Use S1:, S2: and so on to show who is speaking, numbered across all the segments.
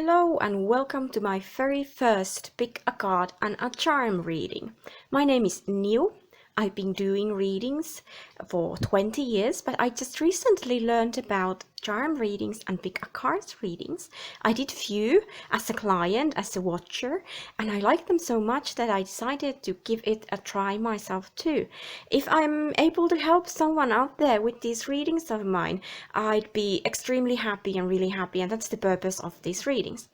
S1: Hello and welcome to my very first Pick a Card and a Charm reading. My name is Niu. I've been doing readings for 20 years, but I just recently learned about charm readings and pick a card readings. I did few as a client, as a watcher, and I liked them so much that I decided to give it a try myself too. If I'm able to help someone out there with these readings of mine, I'd be extremely happy and really happy, and that's the purpose of these readings.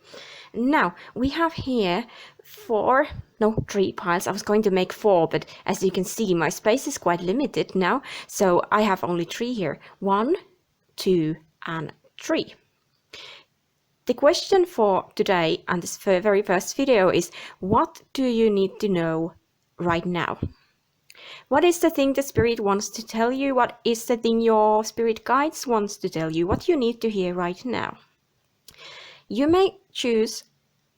S1: Now, we have here three piles. I was going to make four, but as you can see, my space is quite limited now, so I have only three here. 1, 2, and 3. The question for today and this very first video is, what do you need to know right now? What is the thing the spirit wants to tell you? What is the thing your spirit guides wants to tell you? What you need to hear right now? You may choose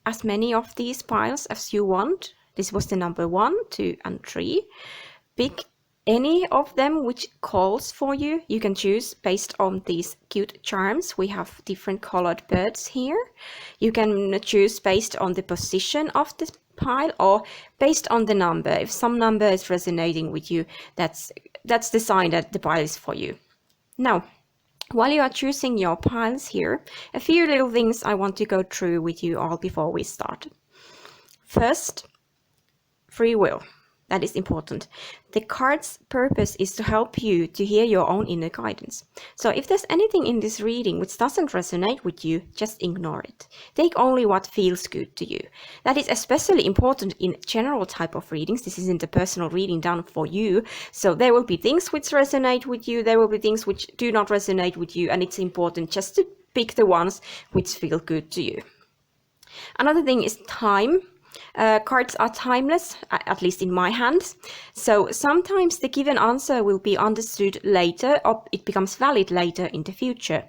S1: as many of these piles as you want. This was the number 1, 2, and 3. Pick any of them which calls for you. You can choose based on these cute charms. We have different colored birds here. You can choose based on the position of the pile or based on the number. If some number is resonating with you, that's the sign that the pile is for you. Now, while you are choosing your piles here, a few little things I want to go through with you all before we start. First, free will. That is important. The card's purpose is to help you to hear your own inner guidance. So if there's anything in this reading which doesn't resonate with you, just ignore it. Take only what feels good to you. That is especially important in general type of readings. This isn't a personal reading done for you. So there will be things which resonate with you. There will be things which do not resonate with you. And it's important just to pick the ones which feel good to you. Another thing is time. Cards are timeless, at least in my hands. So sometimes the given answer will be understood later, or it becomes valid later in the future.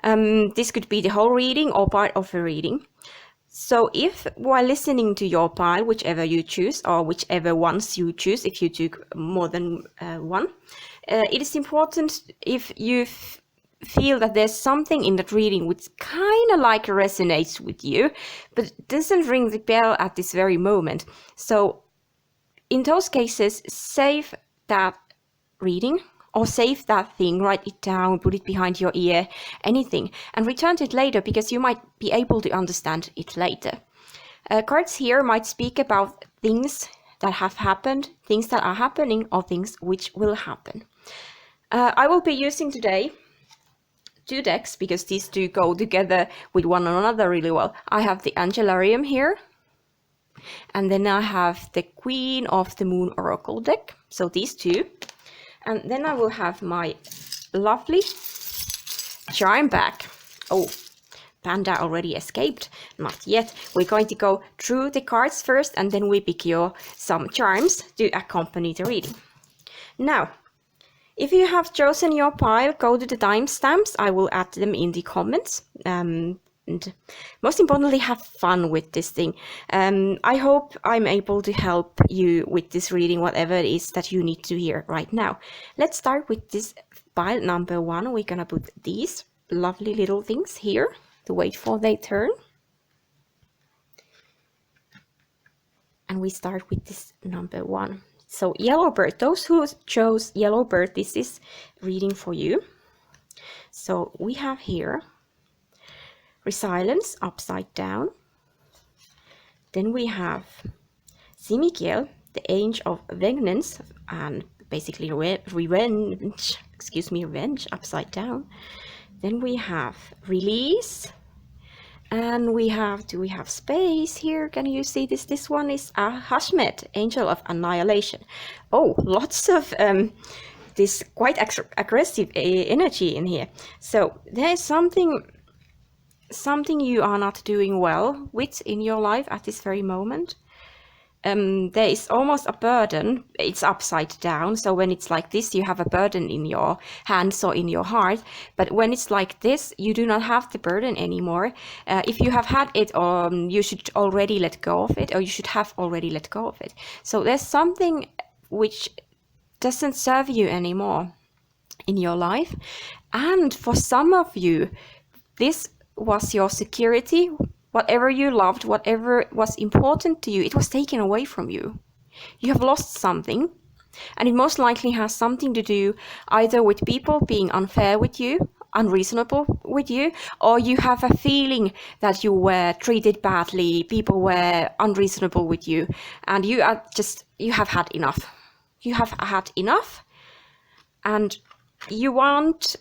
S1: This could be the whole reading or part of a reading. So if while listening to your pile, whichever you choose, or whichever ones you choose, if you took more than one, it is important if you feel that there's something in that reading which kind of like resonates with you, but doesn't ring the bell at this very moment. So in those cases, save that reading or save that thing, write it down, put it behind your ear, anything, and return to it later because you might be able to understand it later. Cards here might speak about things that have happened, things that are happening, or things which will happen. I will be using today 2 decks because these two go together with one another really well. I have the Angelarium here, and then I have the Queen of the Moon Oracle deck, so these two, and then I will have my lovely charm back. Oh, Panda already escaped. Not yet. We're going to go through the cards first, and then we pick some charms to accompany the reading. Now, if you have chosen your pile, go to the timestamps. I will add them in the comments. And most importantly, have fun with this thing. I hope I'm able to help you with this reading, whatever it is that you need to hear right now. Let's start with this pile number 1. We're gonna put these lovely little things here to wait for their turn. And we start with this number 1. So yellow bird, those who chose yellow bird, this is reading for you. So we have here resilience upside down. Then we have Simikiel, the angel of vengeance, and basically revenge upside down. Then we have release. And do we have space here? Can you see this? This one is Hashmet, Angel of Annihilation. Oh, lots of this quite aggressive energy in here. So there is something you are not doing well with in your life at this very moment. There is almost a burden. It's upside down, so when it's like this, you have a burden in your hands or in your heart. But when it's like this, you do not have the burden anymore. If you have had it, you should already let go of it, or you should have already let go of it. So there's something which doesn't serve you anymore in your life. And for some of you, this was your security Whatever you loved, whatever was important to you, it was taken away from you. You have lost something, and it most likely has something to do either with people being unfair with you, unreasonable with you, or you have a feeling that you were treated badly, people were unreasonable with you, and you have had enough. You have had enough, and you want,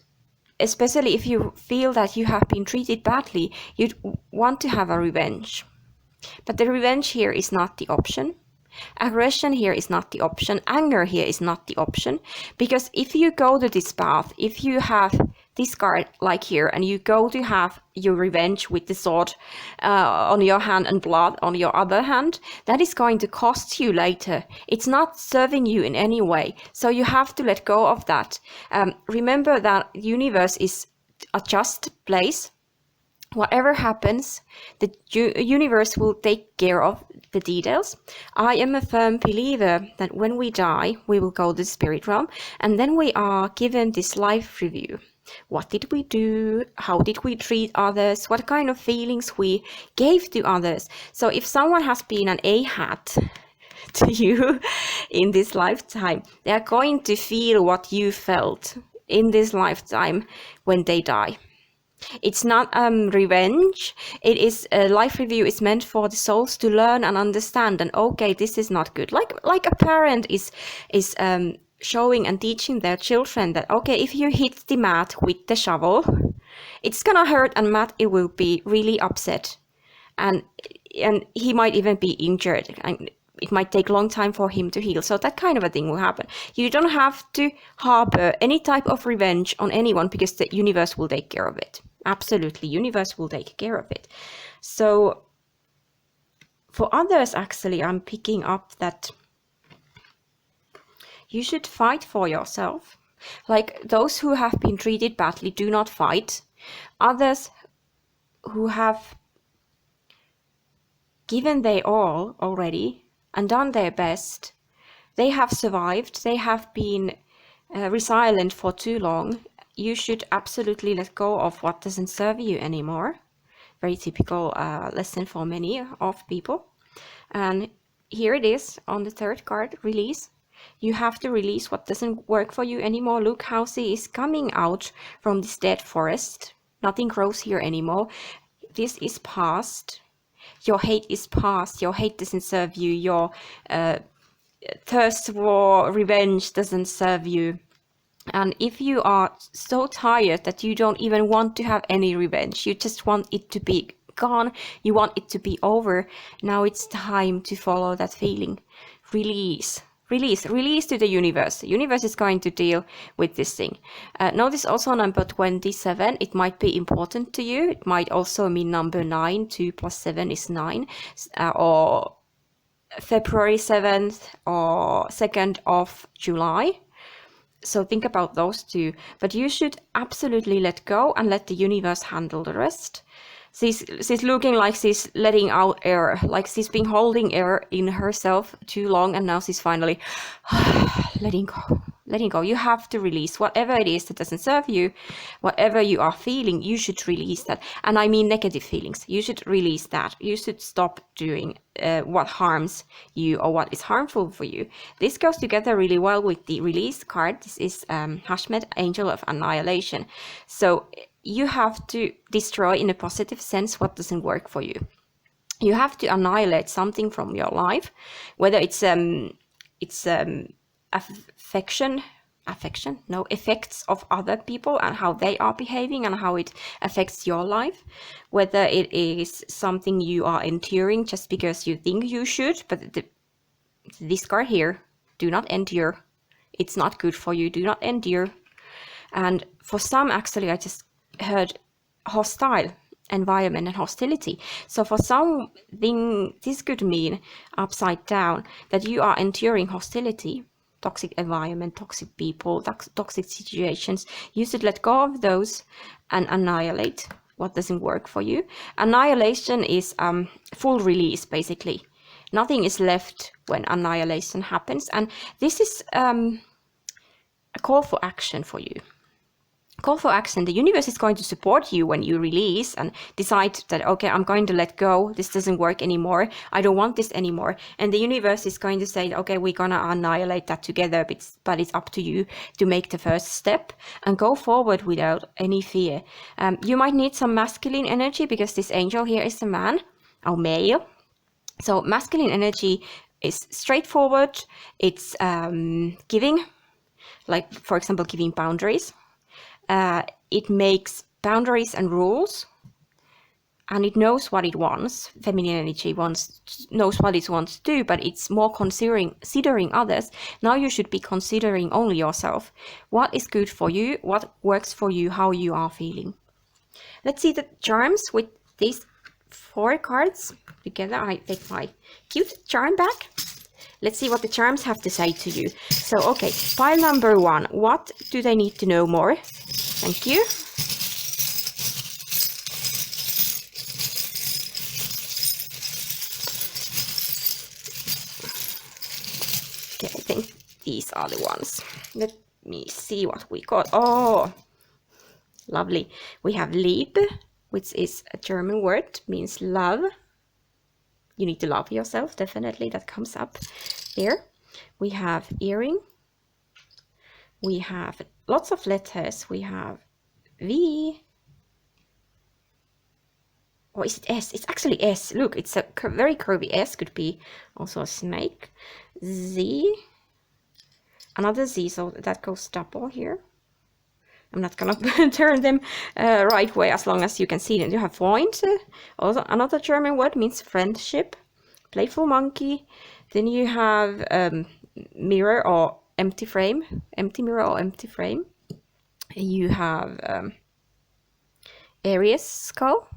S1: especially if you feel that you have been treated badly, you want to have a revenge. But the revenge here is not the option. Aggression here is not the option. Anger here is not the option. Because if you go to this path, if you have this card like here, and you go to have your revenge with the sword on your hand and blood on your other hand, that is going to cost you later. It's not serving you in any way. So you have to let go of that. Remember that universe is a just place. Whatever happens, the universe will take care of the details. I am a firm believer that when we die, we will go to the spirit realm, and then we are given this life review. What did we do? How did we treat others? What kind of feelings we gave to others? So if someone has been an A-hat to you in this lifetime, they are going to feel what you felt in this lifetime when they die. It's not revenge. It is a life review. Is meant for the souls to learn and understand. And okay, this is not good. Like a parent is showing and teaching their children that okay, if you hit the mat with the shovel, it's gonna hurt, and Matt it will be really upset, and he might even be injured, and it might take a long time for him to heal. So that kind of a thing will happen. You don't have to harbor any type of revenge on anyone, because the universe will take care of it. Absolutely, universe will take care of it. So for others, actually, I'm picking up that you should fight for yourself. Like those who have been treated badly, do not fight. Others who have given their all already and done their best, they have survived, they have been resilient for too long. You should absolutely let go of what doesn't serve you anymore. Very typical lesson for many of people. And here it is on the third card, release. You have to release what doesn't work for you anymore. Look how she is coming out from this dead forest. Nothing grows here anymore. This is past. Your hate is past. Your hate doesn't serve you. Your thirst for revenge doesn't serve you. And if you are so tired that you don't even want to have any revenge, you just want it to be gone, you want it to be over, now it's time to follow that feeling. Release. Release to the universe. The universe is going to deal with this thing. Notice also number 27. It might be important to you. It might also mean number 9. 2 plus 7 is 9. Or February 7th or 2nd of July. So think about those two. But you should absolutely let go and let the universe handle the rest. She's looking like she's letting out air, like she's been holding air in herself too long, and now she's finally letting go. You have to release whatever it is that doesn't serve you. Whatever you are feeling, you should release that. And I mean negative feelings. You should release that. You should stop doing what harms you or what is harmful for you. This goes together really well with the release card. This is Hashmed, Angel of Annihilation. So you have to destroy in a positive sense what doesn't work for you. You have to annihilate something from your life, whether it's effects of other people and how they are behaving and how it affects your life, whether it is something you are enduring just because you think you should, but this card here, do not endure. It's not good for you. Do not endure. And for some, actually, I just heard hostile environment and hostility. So for something, this could mean upside down that you are enduring hostility, toxic environment, toxic people, toxic situations. You should let go of those and annihilate what doesn't work for you. Annihilation is full release, basically. Nothing is left when annihilation happens. And this is a call for action for you. call for action. The universe is going to support you when you release and decide that, okay, I'm going to let go. This doesn't work anymore. I don't want this anymore. And the universe is going to say, okay, we're going to annihilate that together, but it's up to you to make the first step and go forward without any fear. You might need some masculine energy because this angel here is a man or male. So masculine energy is straightforward. It's giving, like, for example, giving boundaries. It makes boundaries and rules, and it knows what it wants. Feminine energy knows what it wants to do, but it's more considering others. Now you should be considering only yourself. What is good for you? What works for you? How you are feeling? Let's see the charms with these 4 cards together. I take my cute charm back. Let's see what the charms have to say to you. So, okay, pile number 1. What do they need to know more? Thank you. Okay, I think these are the ones. Let me see what we got. Oh, lovely. We have Liebe, which is a German word, means love. You need to love yourself, definitely. That comes up here. We have earring. We have lots of letters. We have V. Or is it S? It's actually S. Look, it's a very curvy S. Could be also a snake. Z. Another Z, so that goes double here. I'm not gonna turn them right way as long as you can see them. You have Freund. Also another German word, means friendship. Playful monkey. Then you have mirror or empty frame. Empty mirror or empty frame. You have Aries skull.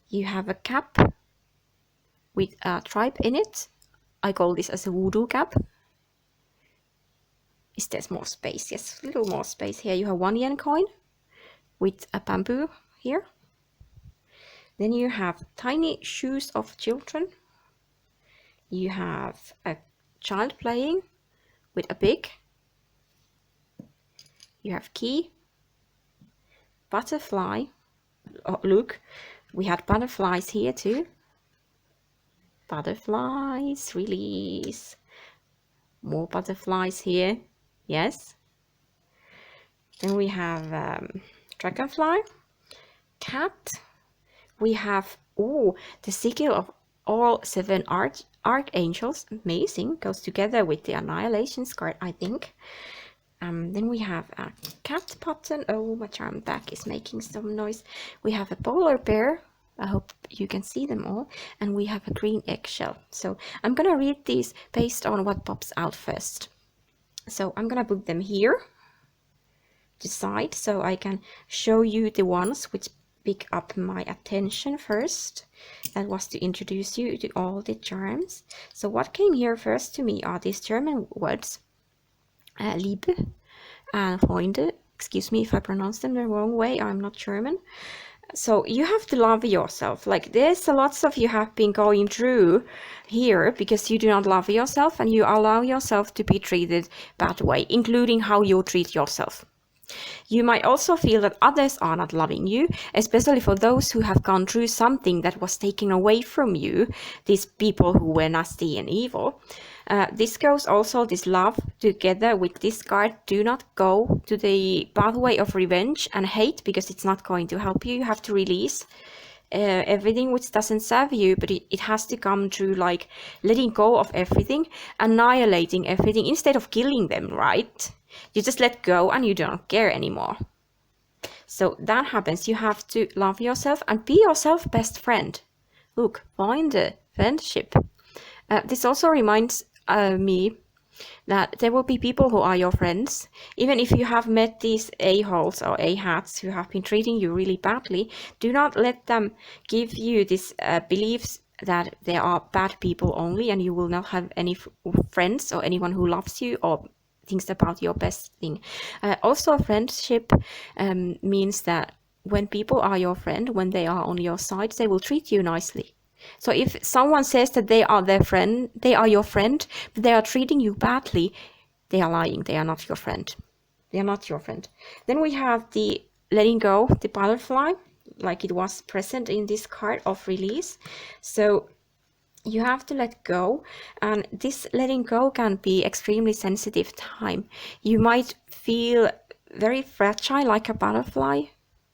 S1: You have a cap with a tribe in it. I call this as a voodoo cap. Is there more space? Yes, a little more space here. You have 1 yen coin with a bamboo here. Then you have tiny shoes of children. You have a child playing with a pig. You have key, butterfly. Oh, look, we had butterflies here too. Butterflies, release. More butterflies here. Yes. Then we have dragonfly, cat. We have, oh, the sigil of all 7 archangels. Amazing. Goes together with the annihilations card, I think. Then we have a cat button. Oh, my charm back is making some noise. We have a polar bear. I hope you can see them all. And we have a green eggshell. So I'm gonna read these based on what pops out first. So I'm gonna put them here to side so I can show you the ones which pick up my attention first. That was to introduce you to all the charms. So what came here first to me are these German words. Liebe and Freunde. Excuse me if I pronounce them the wrong way. I'm not German. So you have to love yourself. Like, there's a lots of you have been going through here because you do not love yourself and you allow yourself to be treated bad way, including how you treat yourself. You might also feel that others are not loving you, especially for those who have gone through something that was taken away from you, these people who were nasty and evil. This goes also, this love together with this card. Do not go to the pathway of revenge and hate because it's not going to help you. You have to release everything which doesn't serve you, but it has to come through like letting go of everything, annihilating everything instead of killing them, right? You just let go and you don't care anymore. So that happens. You have to love yourself and be yourself best friend. Look, find a friendship. This also reminds me that there will be people who are your friends. Even if you have met these a-holes or a-hats who have been treating you really badly, do not let them give you this beliefs that there are bad people only and you will not have any friends or anyone who loves you or thinks about your best thing. Also, friendship means that when people are your friend, when they are on your side, they will treat you nicely. So if someone says that they are their friend, they are your friend, but they are treating you badly, they are lying. They are not your friend. They are not your friend. Then we have the letting go, the butterfly, like it was present in this card of release. So you have to let go, and this letting go can be extremely sensitive time. You might feel very fragile like a butterfly.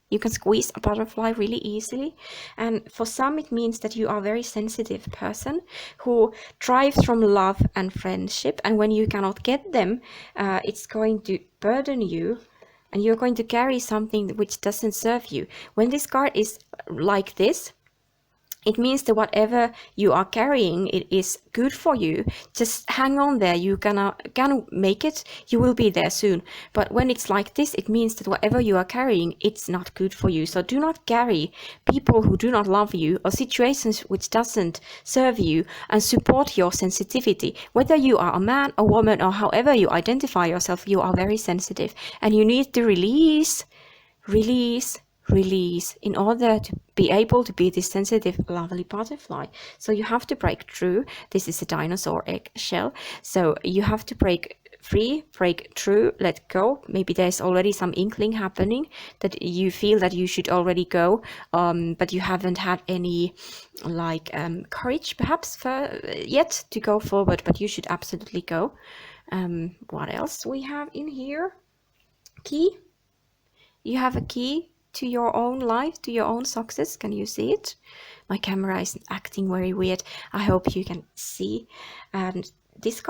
S1: You can squeeze a butterfly really easily, and for some it means that you are a very sensitive person who thrives from love and friendship, and when you cannot get them, it's going to burden you, and you're going to carry something which doesn't serve you. When this card is like this, it means that whatever you are carrying, it is good for you. Just hang on there. You gonna make it. You will be there soon. But when it's like this, it means that whatever you are carrying, it's not good for you. So do not carry people who do not love you or situations which doesn't serve you and support your sensitivity. Whether you are a man, a woman, or however you identify yourself, you are very sensitive, and you need to release in order to be able to be this sensitive, lovely butterfly. So you have to break through. This is a dinosaur egg shell. So you have to break free, break through, let go. Maybe there's already some inkling happening that you feel that you should already go, but you haven't had any courage perhaps yet to go forward, but you should absolutely go. What else we have in here? Key. You have a key to your own life, to your own success. Can you see it? My camera is acting very weird. I hope you can see. And this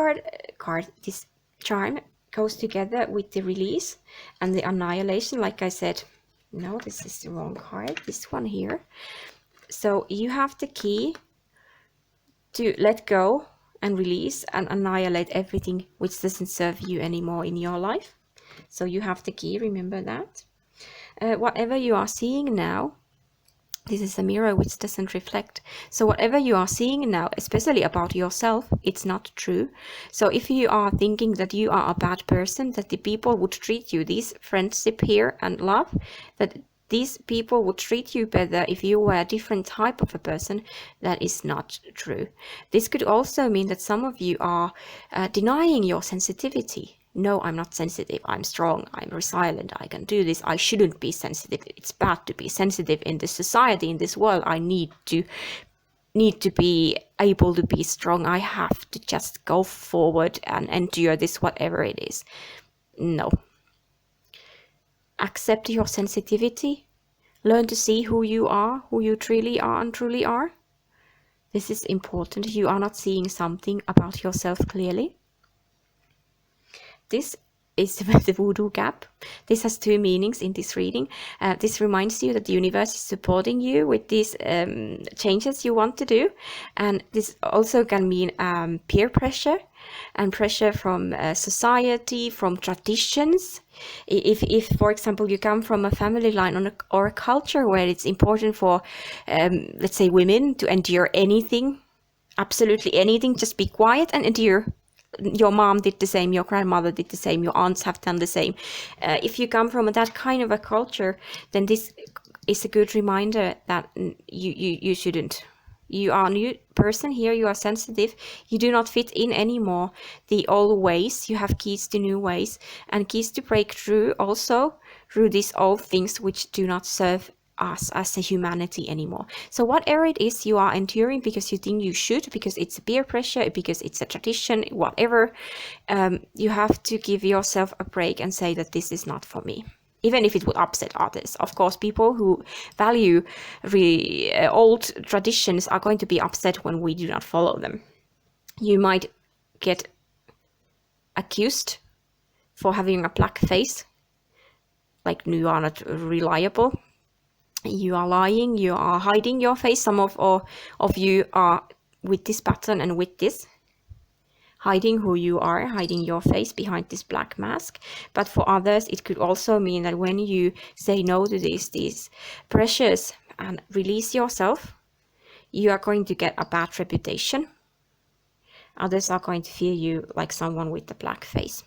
S1: this charm goes together with the release and the annihilation. Like I said, no, this is the wrong card. This one here. So you have the key to let go and release and annihilate everything which doesn't serve you anymore in your life. So you have the key, remember that. Whatever you are seeing now, this is a mirror which doesn't reflect. So whatever you are seeing now, especially about yourself, it's not true. So if you are thinking that you are a bad person, that the people would treat you, this friendship here and love, that these people would treat you better if you were a different type of a person, that is not true. This could also mean that some of you are denying your sensitivity. No, I'm not sensitive. I'm strong. I'm resilient. I can do this. I shouldn't be sensitive. It's bad to be sensitive in this society, in this world. I need to be able to be strong. I have to just go forward and endure this, whatever it is. No. Accept your sensitivity. Learn to see who you are, who you truly are and truly are. This is important. You are not seeing something about yourself clearly. This is the voodoo gap. This has two meanings in this reading. This reminds you that the universe is supporting you with these changes you want to do. And this also can mean peer pressure and pressure from society, from traditions. If, for example, you come from a family line or a culture where it's important for, let's say, women to endure anything, absolutely anything, just be quiet and endure. Your mom did the same, your grandmother did the same, your aunts have done the same. If you come from that kind of a culture, then this is a good reminder that you shouldn't. You are a new person here, you are sensitive, you do not fit in anymore the old ways. You have keys to new ways and keys to break through also through these old things which do not serve us as a humanity anymore. So whatever it is you are enduring because you think you should, because it's a peer pressure, because it's a tradition, whatever, you have to give yourself a break and say that this is not for me, even if it would upset others. Of course, people who value really old traditions are going to be upset when we do not follow them. You might get accused for having a black face, like you are not reliable. You are lying, you are hiding your face. Some of you are with this pattern and with this, hiding who you are, hiding your face behind this black mask. But for others, it could also mean that when you say no to these pressures and release yourself, you are going to get a bad reputation. Others are going to feel you like someone with a black face.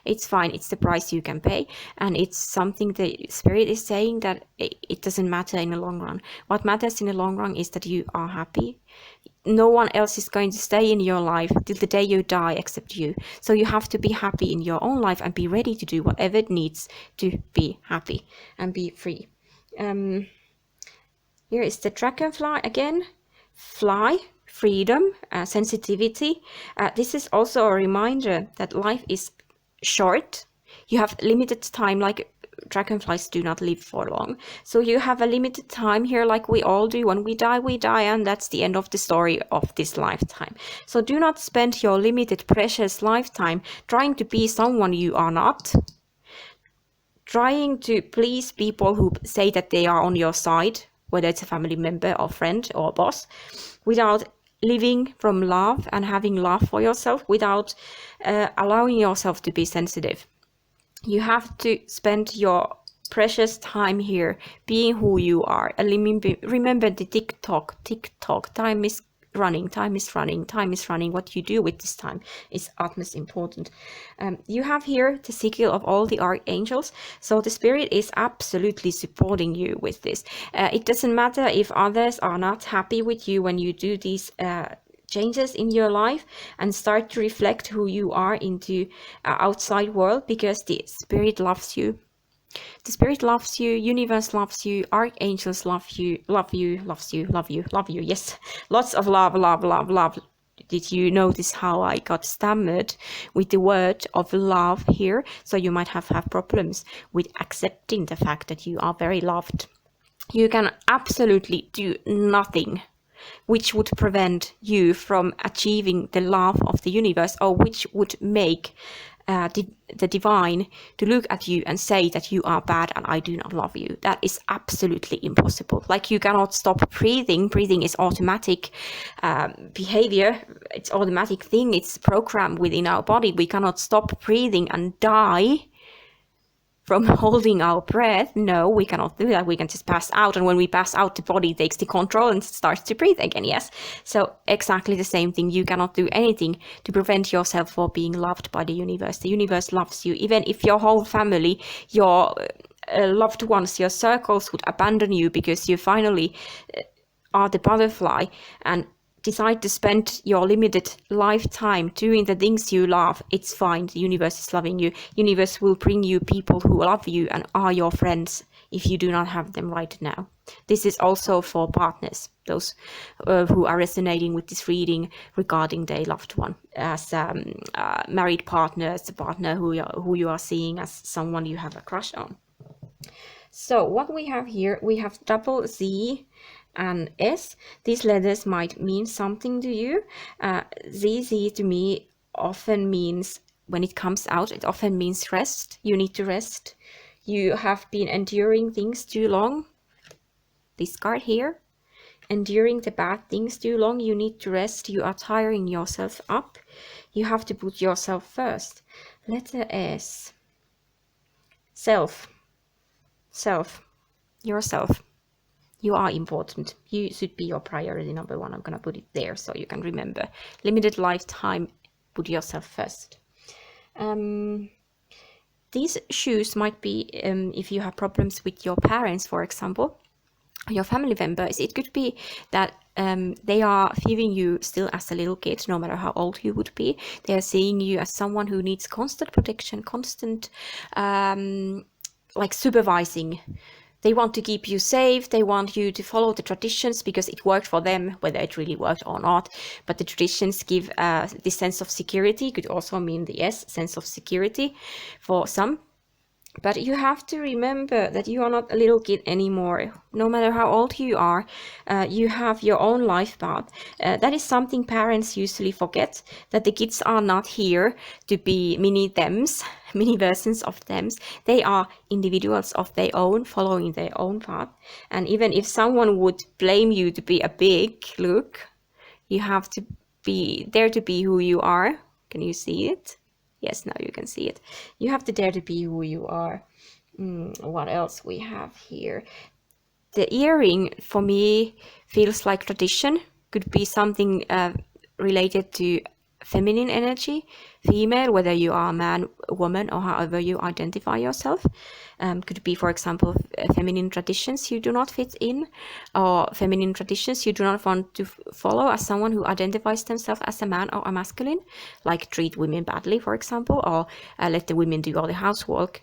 S1: It's fine, it's the price you can pay, and it's something the spirit is saying that it doesn't matter in the long run. What matters in the long run is that you are happy, no one else is going to stay in your life till the day you die except you. So you have to be happy in your own life and be ready to do whatever it needs to be happy and be free. Here is the dragonfly again. Fly, freedom, sensitivity. This is also a reminder that life is short. You have limited time, like dragonflies do not live for long. So you have a limited time here, like we all do. When we die, and that's the end of the story of this lifetime. So do not spend your limited, precious lifetime trying to be someone you are not, trying to please people who say that they are on your side, whether it's a family member or friend or boss, without living from love and having love for yourself, without allowing yourself to be sensitive. You have to spend your precious time here being who you are. And remember the tick-tock, time is running. What you do with this time is utmost important. You have here the sickle of all the archangels, so the spirit is absolutely supporting you with this. It doesn't matter if others are not happy with you when you do these changes in your life and start to reflect who you are into outside world, because the spirit loves you. The spirit loves you, universe loves you, archangels love you. Yes, lots of love. Did you notice how I got stammered with the word of love here? So you might have problems with accepting the fact that you are very loved. You can absolutely do nothing which would prevent you from achieving the love of the universe, or which would make the divine to look at you and say that you are bad and I do not love you. That is absolutely impossible. Like, you cannot stop breathing. Breathing is automatic behavior. It's automatic thing. It's programmed within our body. We cannot stop breathing and die from holding our breath. No, we cannot do that. We can just pass out, and when we pass out, the body takes the control and starts to breathe again. Yes, so exactly the same thing. You cannot do anything to prevent yourself from being loved by the universe. The universe loves you, even if your whole family, your loved ones, your circles would abandon you because you finally are the butterfly and decide to spend your limited lifetime doing the things you love. It's fine. The universe is loving you. Universe will bring you people who love you and are your friends if you do not have them right now. This is also for partners, those who are resonating with this reading regarding their loved one, as married partners, a partner who you are seeing as someone you have a crush on. So what we have here, we have double Z and S. These letters might mean something to you. ZZ to me often means, when it comes out, it often means rest. You need to rest. You have been enduring things too long. This card here, enduring the bad things too long. You need to rest. You are tiring yourself up. You have to put yourself first. Letter S. Self. Yourself. You are important. You should be your priority number one. I'm gonna put it there so you can remember. Limited lifetime, put yourself first. These shoes might be, if you have problems with your parents, for example, your family members, it could be that they are viewing you still as a little kid, no matter how old you would be. They are seeing you as someone who needs constant protection, constant like supervising. They want to keep you safe. They want you to follow the traditions because it worked for them, whether it really worked or not. But the traditions give this sense of security. Could also mean the S, sense of security for some. But you have to remember that you are not a little kid anymore. No matter how old you are, you have your own life path. That is something parents usually forget, that the kids are not here to be mini thems, mini versions of thems. They are individuals of their own, following their own path. And even if someone would blame you to be a big look, you have to be there to be who you are. Can you see it? Yes, now you can see it. You have to dare to be who you are. What else we have here? The earring, for me, feels like tradition. Could be something related to feminine energy, female, whether you are a man, woman, or however you identify yourself. Could be, for example, feminine traditions you do not fit in, or feminine traditions you do not want to follow as someone who identifies themselves as a man or a masculine, like treat women badly, for example, or let the women do all the housework,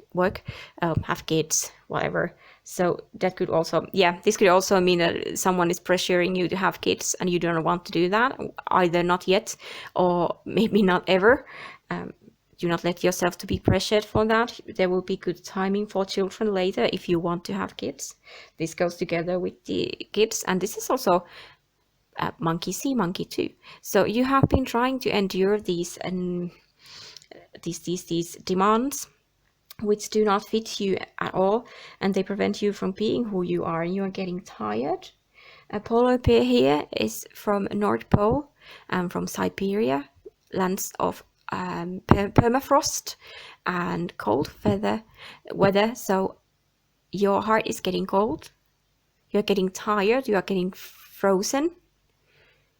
S1: have kids, whatever. So that could also, yeah, this could also mean that someone is pressuring you to have kids and you don't want to do that, either not yet or maybe not ever. Do not let yourself to be pressured for that. There will be good timing for children later if you want to have kids. This goes together with the kids, and this is also monkey see, monkey too. So you have been trying to endure these demands which do not fit you at all, and they prevent you from being who you are, and you are getting tired. A polar bear here is from North Pole and from Siberia, lands of permafrost and cold weather. So your heart is getting cold, you're getting tired, you are getting frozen.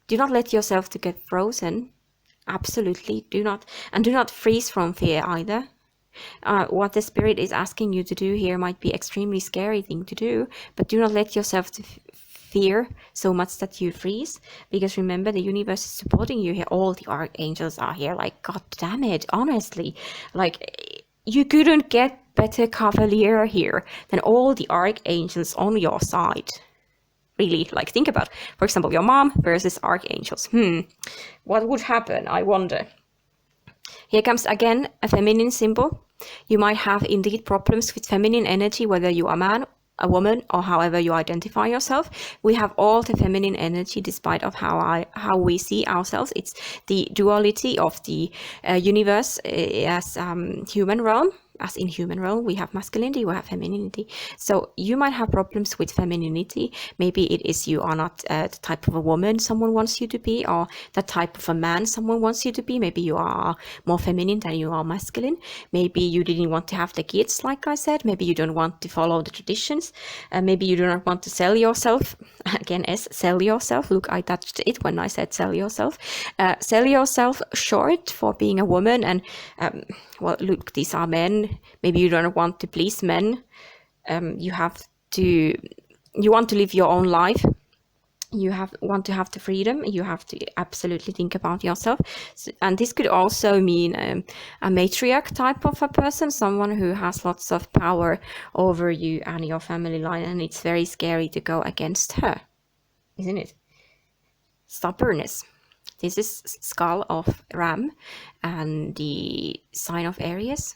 S1: Do not let yourself to get frozen. Absolutely do not. And do not freeze from fear either. What the spirit is asking you to do here might be extremely scary thing to do, but do not let yourself to fear so much that you freeze, because remember, the universe is supporting you here. All the archangels are here. Like, god damn it, honestly, like, you couldn't get better cavalier here than all the archangels on your side. Really, like, think about, for example, your mom versus archangels. What would happen, I wonder? Here comes again a feminine symbol. You might have indeed problems with feminine energy, whether you are a man, a woman, or however you identify yourself. We have all the feminine energy, despite of how we see ourselves. It's the duality of the universe as human realm. As in human realm, we have masculinity, we have femininity. So you might have problems with femininity. Maybe it is you are not the type of a woman someone wants you to be, or the type of a man someone wants you to be. Maybe you are more feminine than you are masculine. Maybe you didn't want to have the kids, like I said. Maybe you don't want to follow the traditions. Maybe you do not want to sell yourself. Again, sell yourself. Look, I touched it when I said sell yourself. Sell yourself short for being a woman. And well, look, these are men. Maybe you don't want to please men. You want to live your own life. You want to have the freedom. You have to absolutely think about yourself. So, and this could also mean a matriarch type of a person, someone who has lots of power over you and your family line, and it's very scary to go against her, isn't it? Stubbornness. This is skull of ram and the sign of Aries.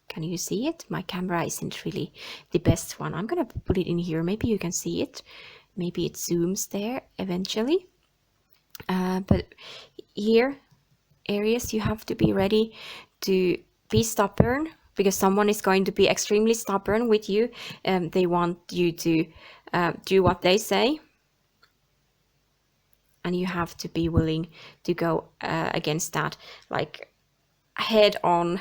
S1: Can you see it? My camera isn't really the best one. I'm gonna put it in here. Maybe you can see it. Maybe it zooms there eventually. But here, Aries, you have to be ready to be stubborn, because someone is going to be extremely stubborn with you. They want you to do what they say. And you have to be willing to go against that, like head on,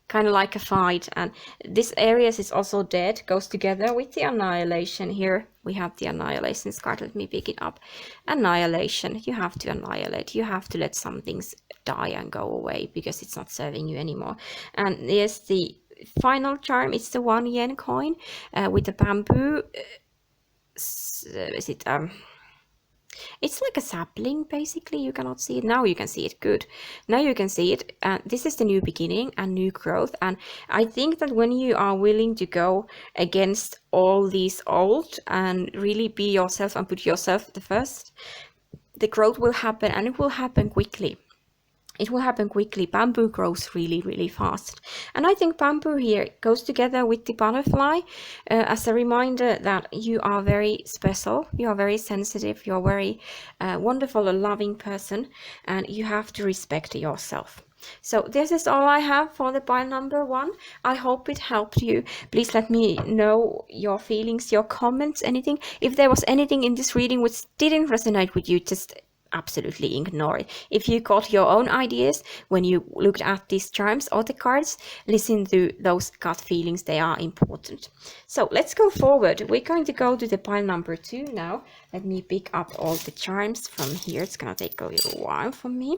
S1: kind of like a fight. And this Aries is also dead, goes together with the annihilation. Here we have the annihilation card. Let me pick it up. Annihilation. You have to annihilate. You have to let some things die and go away, because it's not serving you anymore. And yes, the final charm, it's the 1 yen coin with the bamboo. Is it it's like a sapling, basically. You cannot see it. Now you can see it. Good. Now you can see it. This is the new beginning and new growth. And I think that when you are willing to go against all these old and really be yourself and put yourself the first, the growth will happen, and it will happen quickly. It will happen quickly. Bamboo grows really, really fast. And I think bamboo here goes together with the butterfly as a reminder that you are very special, you are very sensitive, you're a very wonderful and loving person, and you have to respect yourself. So this is all I have for the pile number 1. I hope it helped you. Please let me know your feelings, your comments, anything. If there was anything in this reading which didn't resonate with you, just absolutely ignore it. If you got your own ideas when you looked at these charms or the cards, listen to those gut feelings. They are important. So let's go forward. We're going to go to the pile number 2 now. Let me pick up all the charms from here. It's gonna take a little while for me.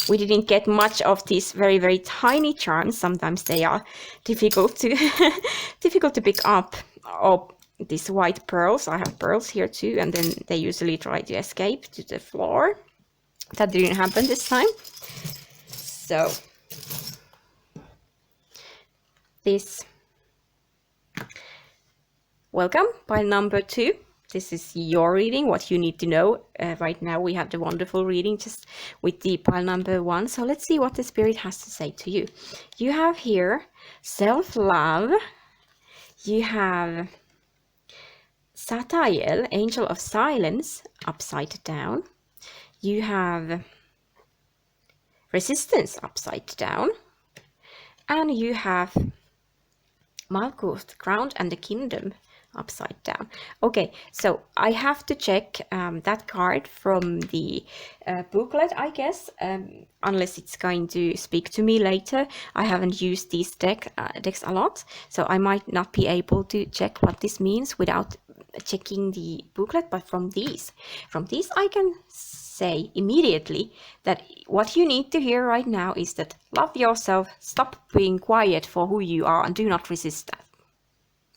S1: We didn't get much of these very, very tiny charms. Sometimes they are difficult to difficult to pick up. Oh, these white pearls. I have pearls here too, and then they usually try to escape to the floor. That didn't happen this time. So this, welcome, pile number 2. This is your reading, what you need to know. Right now we have the wonderful reading just with the pile number 1. So let's see what the spirit has to say to you. You have here self-love. You have Satael, angel of silence, upside down. You have resistance, upside down. And you have Malkuth, the ground and the kingdom, upside down. Okay, so I have to check that card from the booklet, I guess, unless it's going to speak to me later. I haven't used these decks a lot, so I might not be able to check what this means without checking the booklet, but from these I can say immediately that what you need to hear right now is that love yourself, stop being quiet for who you are, and do not resist that.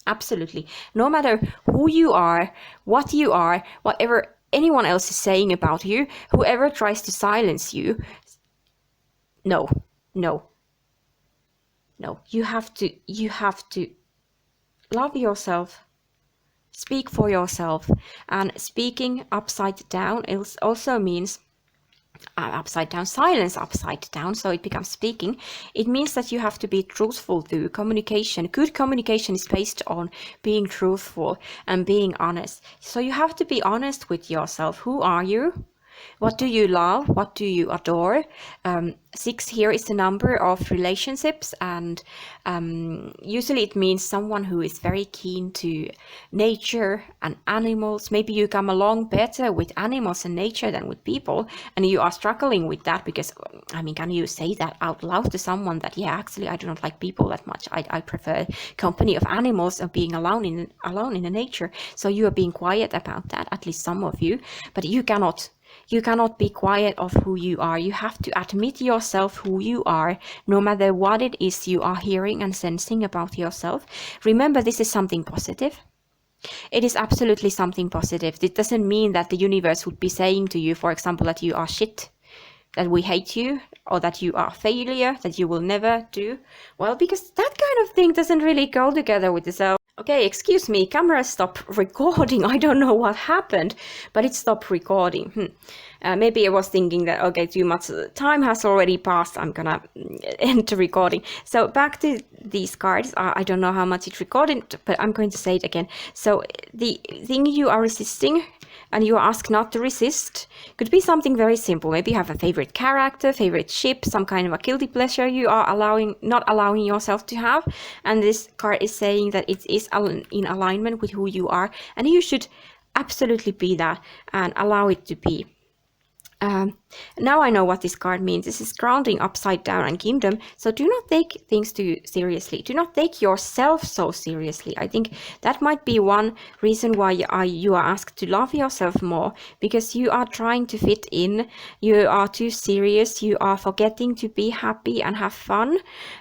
S1: Absolutely. No matter who you are, whatever anyone else is saying about you, whoever tries to silence you, no. You have to love yourself. Speak for yourself. And speaking upside down also means upside down, silence upside down, so it becomes speaking. It means that you have to be truthful through communication. Good communication is based on being truthful and being honest. So you have to be honest with yourself. Who are you? What do you love? What do you adore? 6 here is the number of relationships, and usually it means someone who is very keen to nature and animals. Maybe you come along better with animals and nature than with people, and you are struggling with that because, I mean, can you say that out loud to someone that, yeah, actually I do not like people that much. I prefer company of animals and being alone in the nature. So you are being quiet about that, at least some of you, but you cannot be quiet of who you are. You have to admit yourself who you are, no matter what it is you are hearing and sensing about yourself. Remember, this is something positive. It is absolutely something positive. It doesn't mean that the universe would be saying to you, for example, that you are shit, that we hate you, or that you are a failure, that you will never do well, because that kind of thing doesn't really go together with the self. Okay, excuse me, camera stopped recording. I don't know what happened, but it stopped recording. Maybe I was thinking that, okay, too much time has already passed, I'm gonna end the recording. So back to these cards. I don't know how much it recorded, but I'm going to say it again. So the thing you are resisting, and you ask not to resist, could be something very simple. Maybe you have a favorite character, favorite ship, some kind of a guilty pleasure you are not allowing yourself to have. And this card is saying that it is in alignment with who you are, and you should absolutely be that and allow it to be. Now I know what this card means. This is grounding, upside down, and kingdom. So do not take things too seriously. Do not take yourself so seriously. I think that might be one reason why you are asked to love yourself more, because you are trying to fit in. You are too serious. You are forgetting to be happy and have fun.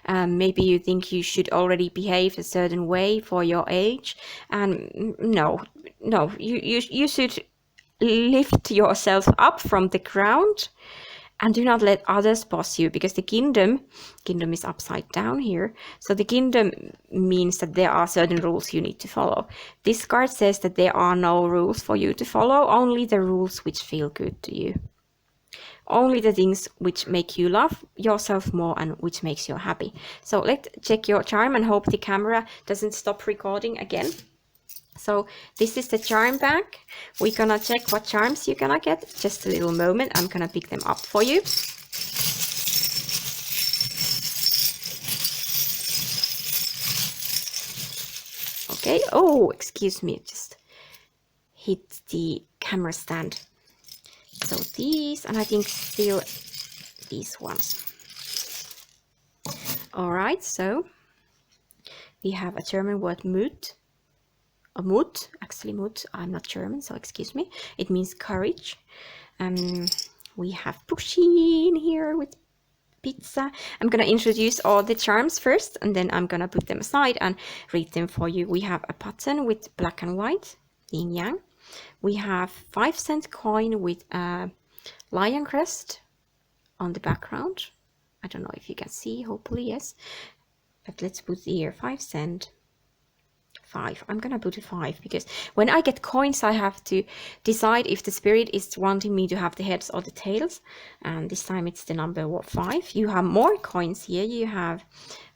S1: Maybe you think you should already behave a certain way for your age. And no, you should lift yourself up from the ground and do not let others boss you, because the kingdom is upside down here. So the kingdom means that there are certain rules you need to follow. This card says that there are no rules for you to follow, only the rules which feel good to you. Only the things which make you love yourself more and which makes you happy. So let's check your charm and hope the camera doesn't stop recording again. So this is the charm bag. We're gonna check what charms you're gonna get. Just a little moment, I'm gonna pick them up for you. Okay, oh, excuse me, just hit the camera stand. So these, and I think still these ones. All right, so we have a German word Mut. Mut, actually Mut, I'm not German, so excuse me. It means courage. We have Pusheen here with pizza. I'm gonna introduce all the charms first, and then I'm gonna put them aside and read them for you. We have a button with black and white, yin yang. We have 5-cent coin with a lion crest on the background. I don't know if you can see, hopefully yes. But let's put here 5-cent. 5. I'm gonna put a 5 because when I get coins I have to decide if the spirit is wanting me to have the heads or the tails, and this time it's the number 5. You have more coins here. You have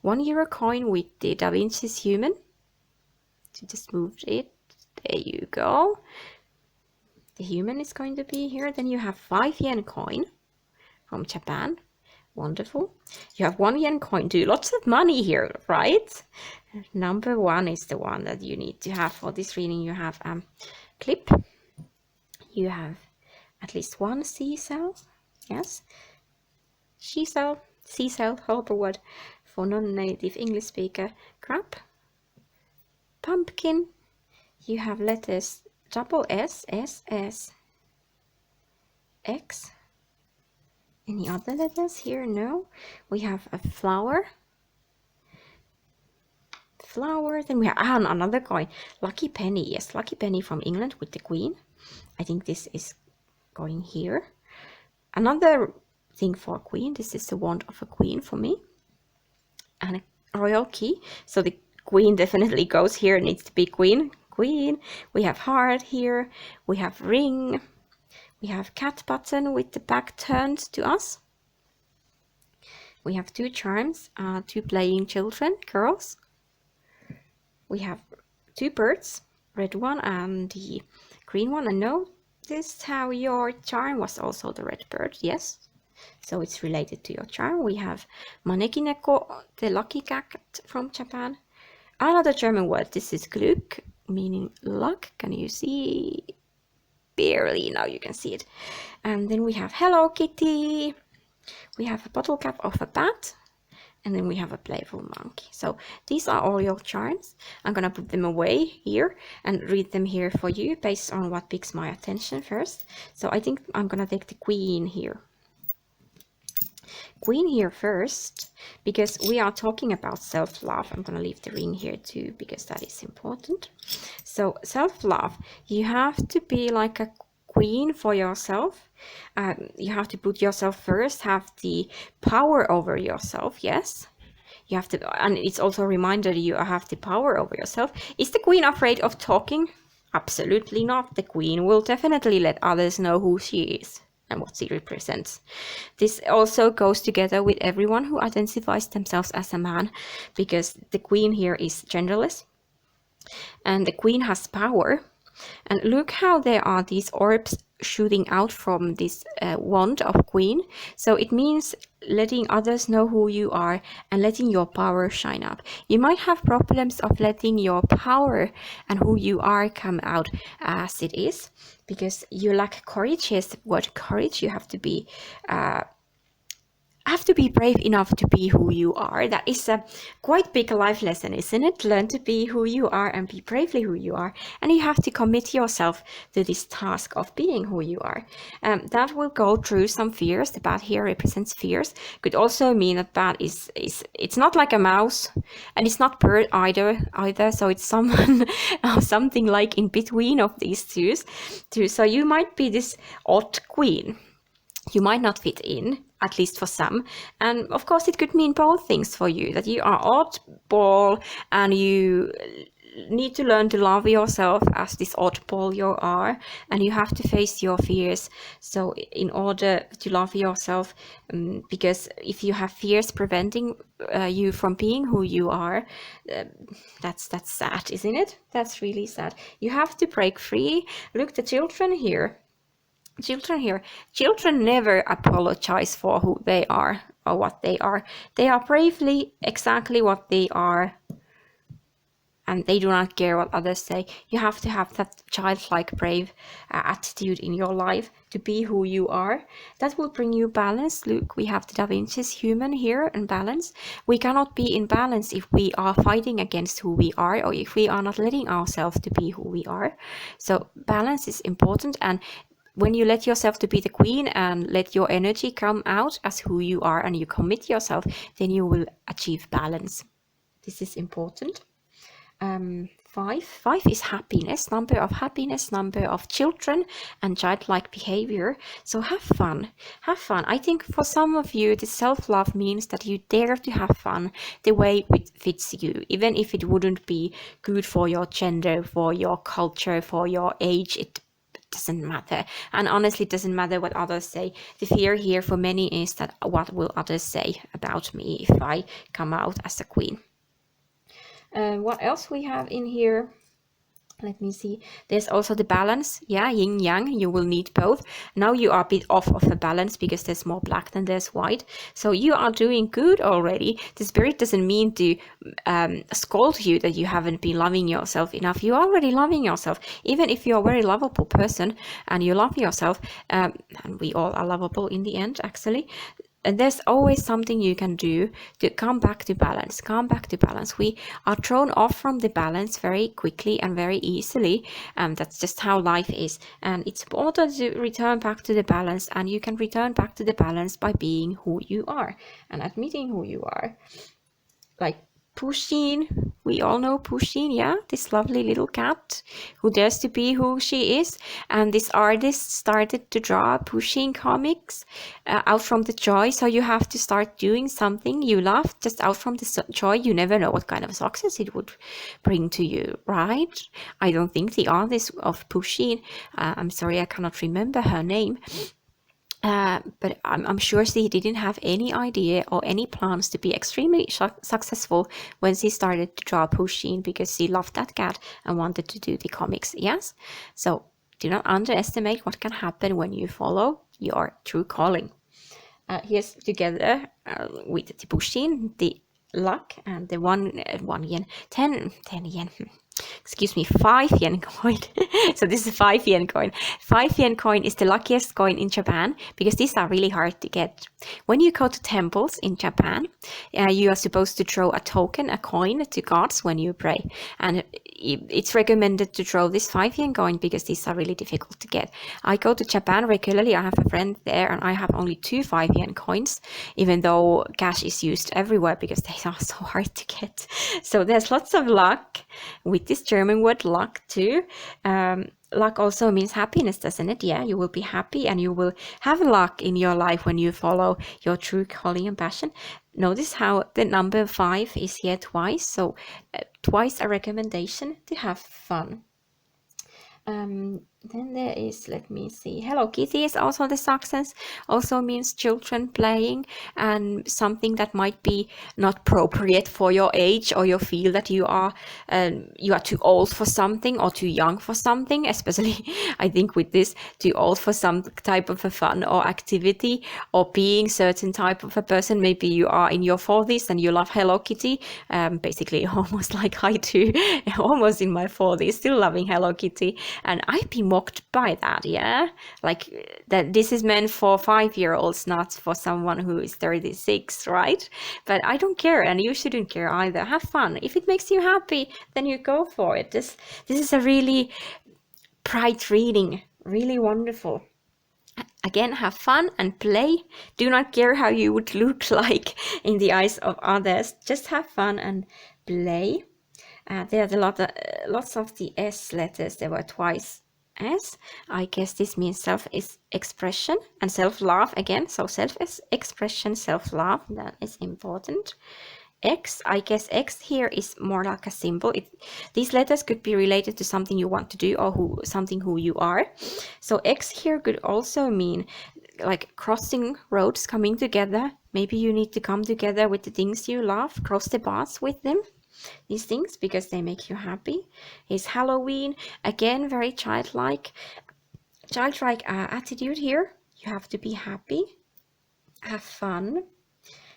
S1: €1 coin with the Da Vinci's human. So just move it. There you go. The human is going to be here. Then you have 5-yen coin from Japan. Wonderful. You have 1-yen coin too. Lots of money here, right? Number 1 is the one that you need to have for this reading. You have clip. You have at least 1 sea cell. Yes. Sea cell, Holper word for non-native English speaker. Crab. Pumpkin. You have letters double S, S, S, X. Any other letters here? No. We have a flower. Then we have another coin. Lucky penny. Yes, lucky penny from England with the queen. I think this is going here. Another thing for queen. This is the wand of a queen for me. And a royal key. So the queen definitely goes here. It needs to be queen. Queen. We have heart here. We have ring. We have cat button with the back turned to us. We have 2 charms, 2 playing children, girls. We have 2 birds, red one and the green one. And notice how your charm was also the red bird, yes. So it's related to your charm. We have Manekineko, the lucky cat from Japan. Another German word, this is Glück, meaning luck. Can you see? Barely, now you can see it. And then we have Hello Kitty. We have a bottle cap of a bat. And then we have a playful monkey. So these are all your charms. I'm gonna put them away here and read them here for you based on what picks my attention first. So I think I'm gonna take the queen here. Queen here first, because we are talking about self-love. I'm gonna leave the ring here too, because that is important. So self-love, you have to be like a queen for yourself. You have to put yourself first, have the power over yourself, yes. You have to, and it's also a reminder that you have the power over yourself. Is the queen afraid of talking? Absolutely not. The queen will definitely let others know who she is and what she represents. This also goes together with everyone who identifies themselves as a man, because the queen here is genderless and the queen has power. And look how there are these orbs shooting out from this wand of queen. So it means letting others know who you are and letting your power shine up. You might have problems of letting your power and who you are come out as it is, because you lack courage. Yes, the word courage. You have to be brave enough to be who you are. That is a quite big life lesson, isn't it? Learn to be who you are and be bravely who you are. And you have to commit yourself to this task of being who you are. That will go through some fears. The bat here represents fears. Could also mean that bat is it's not like a mouse, and it's not bird either. So it's someone something like in between of these two. So you might be this odd queen. You might not fit in, at least for some. And of course, it could mean both things for you, that you are oddball and you need to learn to love yourself as this oddball you are, and you have to face your fears. So in order to love yourself, because if you have fears preventing you from being who you are, that's sad, isn't it? That's really sad. You have to break free. Look, the children here. Children never apologize for who they are or what they are. They are bravely exactly what they are, and they do not care what others say. You have to have that childlike, brave attitude in your life to be who you are. That will bring you balance. Look, we have the Da Vinci's human here and balance. We cannot be in balance if we are fighting against who we are, or if we are not letting ourselves to be who we are. So balance is important, and when you let yourself to be the queen and let your energy come out as who you are and you commit yourself, then you will achieve balance. This is important. Five is happiness, number of happiness, number of children and childlike behavior. So have fun. I think for some of you, the self-love means that you dare to have fun the way it fits you, even if it wouldn't be good for your gender, for your culture, for your age. It doesn't matter. And honestly, it doesn't matter what others say. The fear here for many is that what will others say about me if I come out as a queen. What else we have in here? Let me see. There's also the balance. Yeah, yin yang. You will need both. Now you are a bit off of the balance because there's more black than there's white. So you are doing good already. The spirit doesn't mean to scold you that you haven't been loving yourself enough. You're already loving yourself. Even if you're a very lovable person and you love yourself, and we all are lovable in the end, actually. And there's always something you can do to come back to balance. We are thrown off from the balance very quickly and very easily. That's just how life is. And it's important to return back to the balance. And you can return back to the balance by being who you are and admitting who you are. Like Pusheen, we all know Pusheen, yeah? This lovely little cat who dares to be who she is. And this artist started to draw Pusheen comics out from the joy. So you have to start doing something you love just out from the joy. You never know what kind of success it would bring to you, right? I don't think the artist of Pusheen, I'm sorry, I cannot remember her name. But I'm sure she didn't have any idea or any plans to be extremely successful when she started to draw Pusheen because she loved that cat and wanted to do the comics. Yes, so do not underestimate what can happen when you follow your true calling. Here's together with the Pusheen, the luck and the 1 yen, 10 yen. Excuse me, 5 yen coin. So this is a 5 yen coin. 5 yen coin is the luckiest coin in Japan because these are really hard to get. When you go to temples in Japan, you are supposed to throw a token, a coin to gods when you pray. And it's recommended to throw this 5 yen coin because these are really difficult to get. I go to Japan regularly. I have a friend there and I have only 2 5 yen coins, even though cash is used everywhere because they are so hard to get. So there's lots of luck with this German word luck too. Luck also means happiness, doesn't it? Yeah, you will be happy and you will have luck in your life when you follow your true calling and passion. Notice how the number 5 is here twice. So twice a recommendation to have fun. Then there is, let me see, Hello Kitty is also the success, also means children playing and something that might be not appropriate for your age or you feel that you are too old for something or too young for something, especially I think with this, too old for some type of a fun or activity or being certain type of a person. Maybe you are in your 40s and you love Hello Kitty, basically almost like I do, almost in my 40s, still loving Hello Kitty. And I've been mocked by that, yeah? Like, that this is meant for 5-year-olds, not for someone who is 36, right? But I don't care, and you shouldn't care either. Have fun. If it makes you happy, then you go for it. This is a really bright reading, really wonderful. Again, have fun and play. Do not care how you would look like in the eyes of others. Just have fun and play. There are lots of the S letters. There were twice S. I guess this means self-expression and self-love again. So self-expression, self-love, that is important. X, I guess X here is more like a symbol. These letters could be related to something you want to do or something who you are. So X here could also mean like crossing roads, coming together. Maybe you need to come together with the things you love, cross the paths with them. These things because they make you happy. Is Halloween, again very childlike attitude here. You have to be happy, have fun,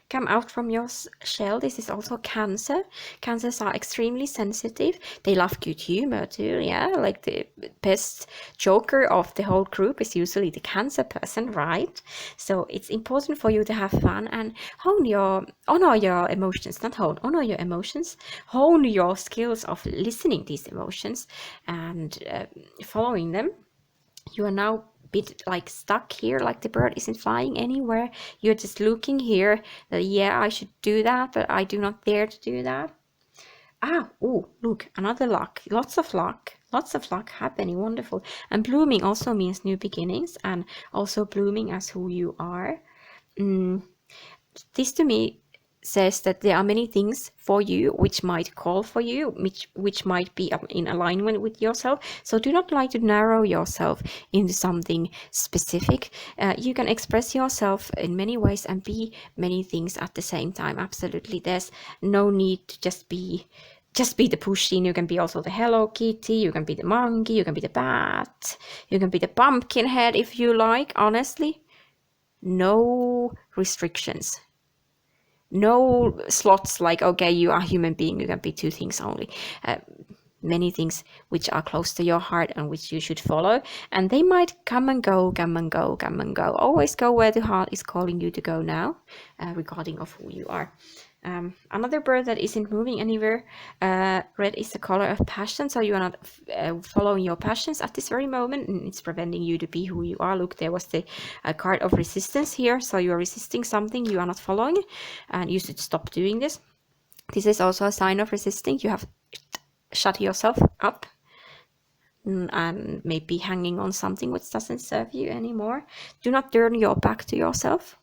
S1: come out from your shell. This is also Cancer. Cancers are extremely sensitive. They love good humor too, yeah? Like the best joker of the whole group is usually the Cancer person, right? So it's important for you to have fun and honor your emotions, not honor your emotions. Hone your skills of listening these emotions and following them. You are now a bit like stuck here, like the bird isn't flying anywhere. You're just looking here that, yeah, I should do that, but I do not dare to do that. Oh, look, another luck. Lots of luck happening. Wonderful. And blooming also means new beginnings, and also blooming as who you are. This to me says that there are many things for you which might call for you, which might be in alignment with yourself. So do not like to narrow yourself into something specific. You can express yourself in many ways and be many things at the same time. Absolutely. There's no need to just be the Pusheen. You can be also the Hello Kitty, you can be the monkey, you can be the bat, you can be the pumpkin head if you like. Honestly, no restrictions, no slots like, okay, you are a human being, you can be two things only. Many things which are close to your heart and which you should follow, and they might come and go, come and go, come and go. Always go where the heart is calling you to go now, regarding of who you are. Another bird that isn't moving anywhere, red is the color of passion, so you are not following your passions at this very moment, and it's preventing you to be who you are. Look, there was the card of resistance here, so you are resisting something you are not following, and you should stop doing this. This is also a sign of resisting. You have shut yourself up and maybe hanging on something which doesn't serve you anymore. Do not turn your back to yourself.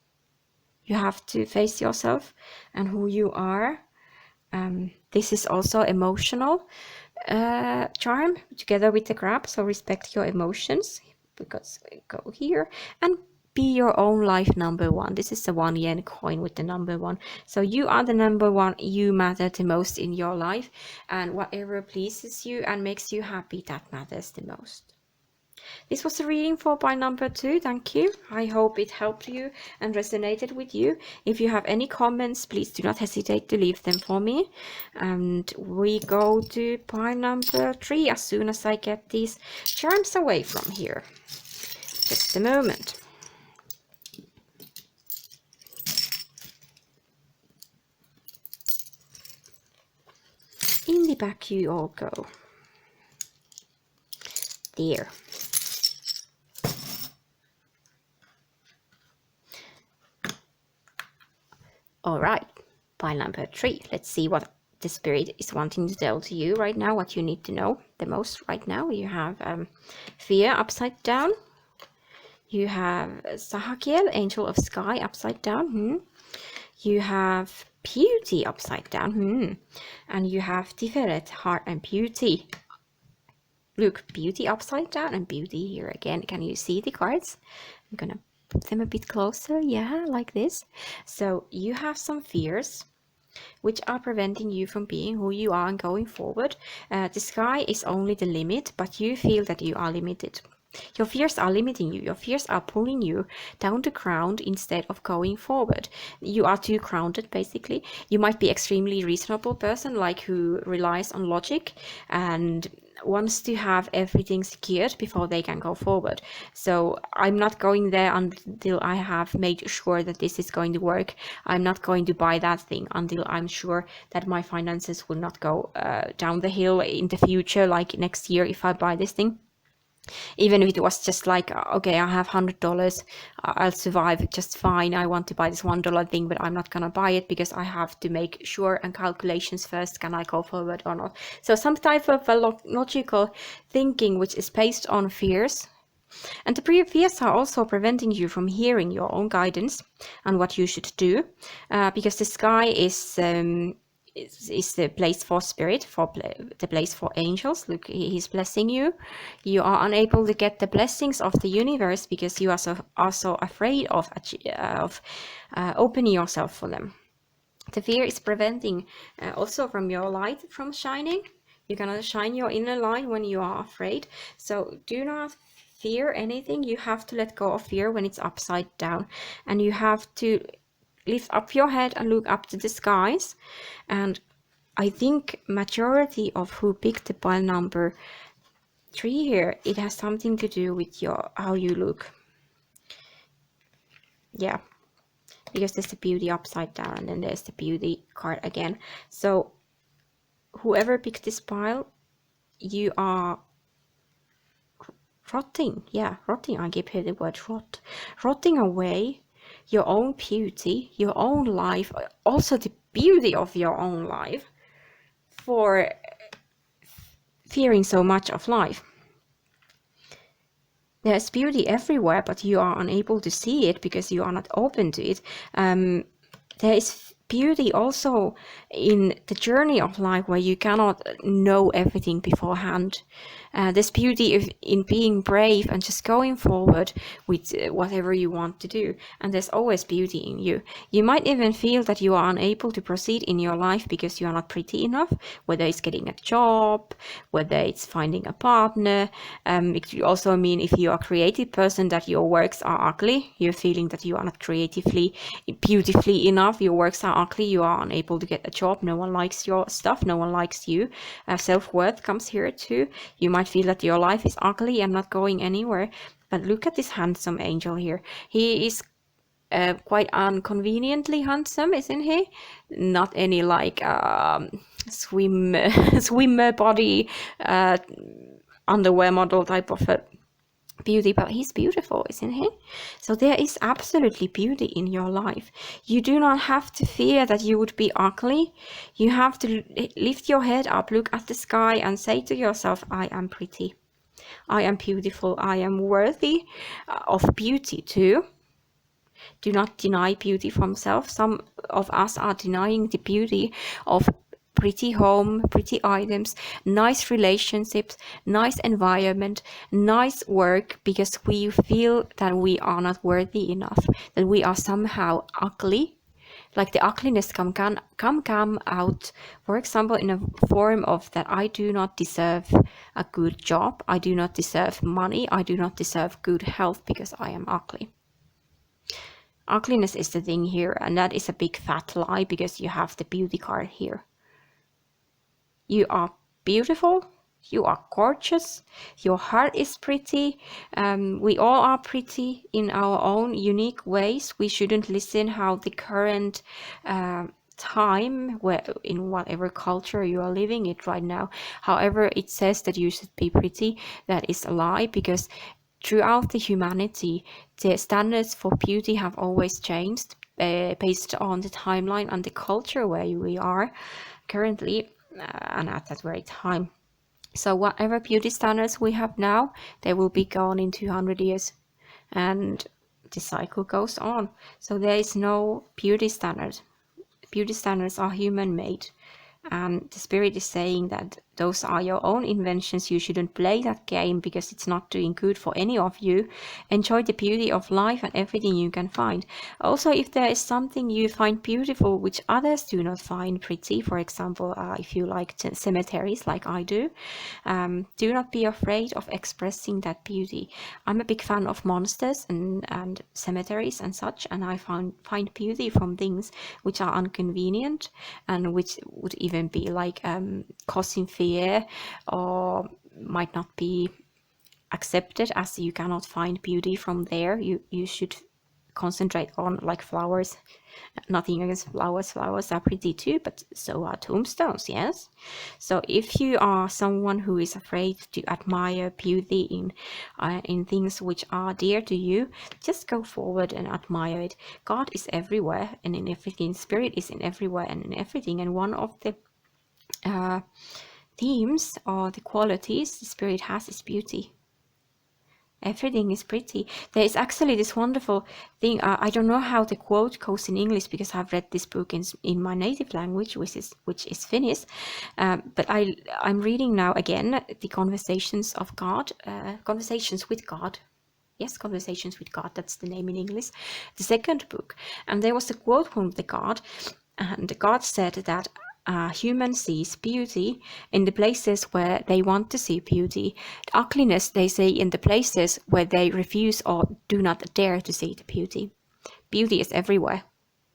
S1: You have to face yourself and who you are. This is also emotional charm together with the crab, so respect your emotions, because go here and be your own life number one. This is the 1 yen coin with the number one. So you are the number one. You matter the most in your life, and whatever pleases you and makes you happy, that matters the most. This was the reading for pile number 2. Thank you. I hope it helped you and resonated with you. If you have any comments, please do not hesitate to leave them for me. And we go to pile number 3 as soon as I get these charms away from here. Just a moment. In the back you all go. There. All right, pile number 3. Let's see what the spirit is wanting to tell to you right now, what you need to know the most right now. You have fear upside down. You have Sahakiel, angel of sky, upside down. You have beauty upside down. And you have Tiferet, heart and beauty. Look, beauty upside down and beauty here again. Can you see the cards? I'm gonna put them a bit closer. Yeah, like this. So you have some fears which are preventing you from being who you are and going forward. The sky is only the limit, but you feel that you are limited. Your fears are limiting you. Your fears are pulling you down the ground instead of going forward. You are too grounded, basically. You might be extremely reasonable person, like who relies on logic and wants to have everything secured before they can go forward. So I'm not going there until I have made sure that this is going to work. I'm not going to buy that thing until I'm sure that my finances will not go down the hill in the future, like next year if I buy this thing. Even if it was just like, okay, I have $100, I'll survive just fine. I want to buy this $1 thing, but I'm not gonna buy it because I have to make sure and calculations first. Can I go forward or not? So some type of logical thinking which is based on fears. And the fears are also preventing you from hearing your own guidance and what you should do, because the sky is the place for spirit, for the place for angels. Look, he's blessing you. You are unable to get the blessings of the universe because you are also afraid of opening yourself for them. The fear is preventing also from your light from shining. You cannot shine your inner light when you are afraid. So do not fear anything. You have to let go of fear when it's upside down, and you have to lift up your head and look up to the skies. And I think majority of who picked the pile number 3 here, it has something to do with how you look. Yeah, because there's the beauty upside down and then there's the beauty card again. So whoever picked this pile, you are rotting. Yeah, rotting. I keep hearing the word rot. Rotting away your own beauty, your own life, also the beauty of your own life, for fearing so much of life. There's beauty everywhere, but you are unable to see it because you are not open to it. There is beauty also in the journey of life where you cannot know everything beforehand. There's beauty in being brave and just going forward with whatever you want to do. And there's always beauty in you. You might even feel that you are unable to proceed in your life because you are not pretty enough, whether it's getting a job, whether it's finding a partner. It could also mean if you are a creative person that your works are ugly, you're feeling that you are not creatively, beautifully enough, your works are ugly, you are unable to get a job, no one likes your stuff, no one likes you. Self-worth comes here too. You might feel that your life is ugly and not going anywhere. But look at this handsome angel here. He is quite inconveniently handsome, isn't he? Not any like swimmer body underwear model type of a beauty, but he's beautiful, isn't he? So there is absolutely beauty in your life. You do not have to fear that you would be ugly. You have to lift your head up, look at the sky and say to yourself, I am pretty, I am beautiful, I am worthy of beauty too. Do not deny beauty from self. Some of us are denying the beauty of pretty home, pretty items, nice relationships, nice environment, nice work, because we feel that we are not worthy enough, that we are somehow ugly. Like the ugliness come out, for example, in a form of that I do not deserve a good job, I do not deserve money, I do not deserve good health because I am ugly. Ugliness is the thing here, and that is a big fat lie because you have the beauty card here. You are beautiful, you are gorgeous, your heart is pretty. We all are pretty in our own unique ways. We shouldn't listen how the current time, where in whatever culture you are living it right now, however it says that you should be pretty, that is a lie, because throughout the humanity, the standards for beauty have always changed based on the timeline and the culture where we are currently and at that very time. So whatever beauty standards we have now, they will be gone in 200 years, and the cycle goes on. So there is no beauty standard. Beauty standards are human-made, and the spirit is saying that those are your own inventions. You shouldn't play that game because it's not doing good for any of you. Enjoy the beauty of life and everything you can find. Also, if there is something you find beautiful which others do not find pretty, for example, if you like cemeteries like I do not be afraid of expressing that beauty. I'm a big fan of monsters and cemeteries and such, and I find beauty from things which are inconvenient and which would even be like causing fear or might not be accepted, as you cannot find beauty from there. You should concentrate on like flowers. Nothing against flowers, flowers are pretty too, but so are tombstones, yes? So if you are someone who is afraid to admire beauty in things which are dear to you, just go forward and admire it. God is everywhere and in everything. Spirit is in everywhere and in everything, and one of the themes or the qualities the spirit has is beauty. Everything is pretty. There is actually this wonderful thing. I don't know how the quote goes in English because I've read this book in my native language, which is Finnish. But I'm reading now again the Conversations of God, Conversations with God. Yes, Conversations with God. That's the name in English. The second book, and there was a quote from the God, and the God said that. Human sees beauty in the places where they want to see beauty. The ugliness they see in the places where they refuse or do not dare to see the beauty. Beauty is everywhere.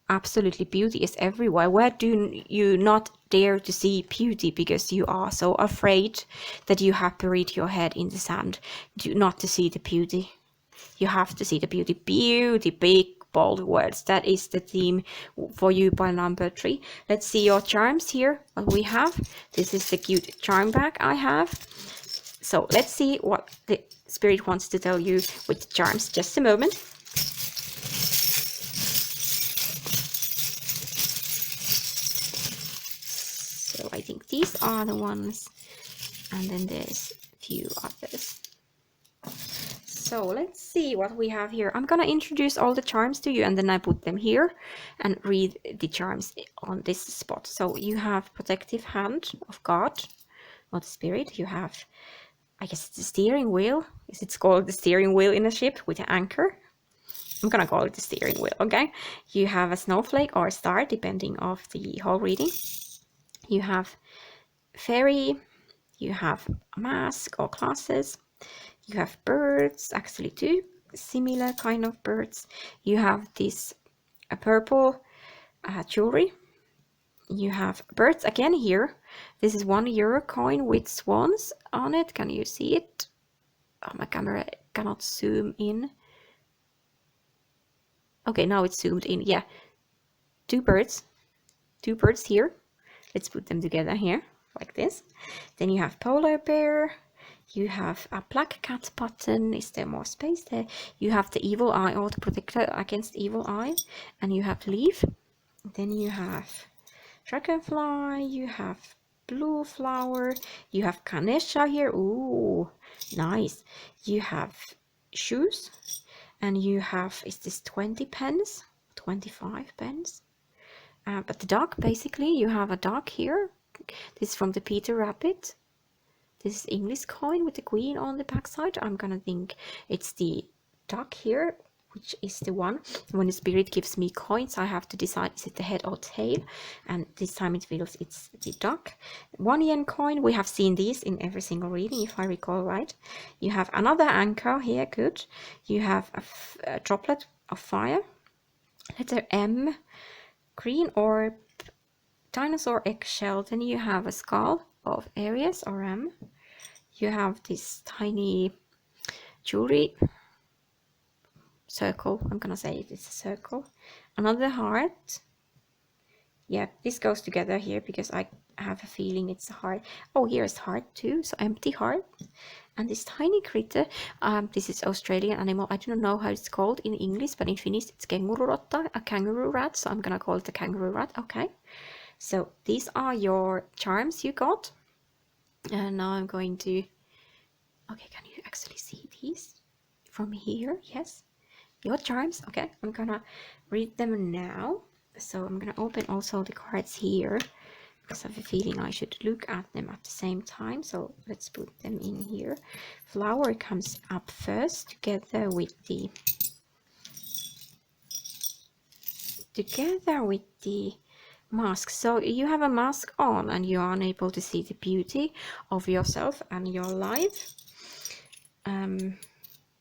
S1: Absolutely, beauty is everywhere. Where do you not dare to see beauty because you are so afraid that you have buried your head in the sand not to see the beauty? You have to see the beauty. Beauty, big, bold words. That is the theme for you by number 3. Let's see your charms here, what we have. This is the cute charm bag I have. So let's see what the spirit wants to tell you with the charms. Just a moment. So I think these are the ones, and then there's a few others. So let's see what we have here. I'm gonna introduce all the charms to you, and then I put them here and read the charms on this spot. So you have protective hand of God or the spirit. You have, I guess it's the steering wheel. It's called the steering wheel in a ship with an anchor. I'm gonna call it the steering wheel, okay? You have a snowflake or a star, depending on the whole reading. You have fairy. You have a mask or glasses. You have birds, actually two similar kind of birds. You have this purple jewelry. You have birds again here. This is €1 coin with swans on it. Can you see it? Oh, my camera cannot zoom in. Okay, now it's zoomed in. Yeah, two birds here. Let's put them together here like this. Then you have polar bear. You have a black cat button. Is there more space there? You have the evil eye or the protector against evil eye, and you have leaf. Then you have dragonfly. You have blue flower. You have Ganesha here. Ooh, nice. You have shoes, and you have, is this 20 pence? 25 pence? But the dog, basically, you have a dog here. This is from the Peter Rabbit. This is English coin with the queen on the backside. I'm gonna think it's the duck here, which is the one. When the spirit gives me coins, I have to decide, is it the head or tail? And this time it feels it's the duck. 1 yen coin, we have seen these in every single reading, if I recall right. You have another anchor here, good. You have a droplet of fire. Letter M, green orb, dinosaur eggshell. Then you have a skull of Aries or M. You have this tiny jewelry circle. I'm gonna say it's a circle. Another heart. Yeah, this goes together here because I have a feeling it's a heart. Oh, here's heart too, so empty heart. And this tiny critter, this is Australian animal. I don't know how it's called in English, but in Finnish it's kengururotta, a kangaroo rat. So I'm gonna call it the kangaroo rat. Okay. So these are your charms you got. And now I'm going to, okay, can you actually see these from here? Yes, your charms. Okay, I'm gonna read them now. So I'm gonna open also the cards here because I have a feeling I should look at them at the same time. So let's put them in here. Flower comes up first together with the mask. So you have a mask on and you are unable to see the beauty of yourself and your life.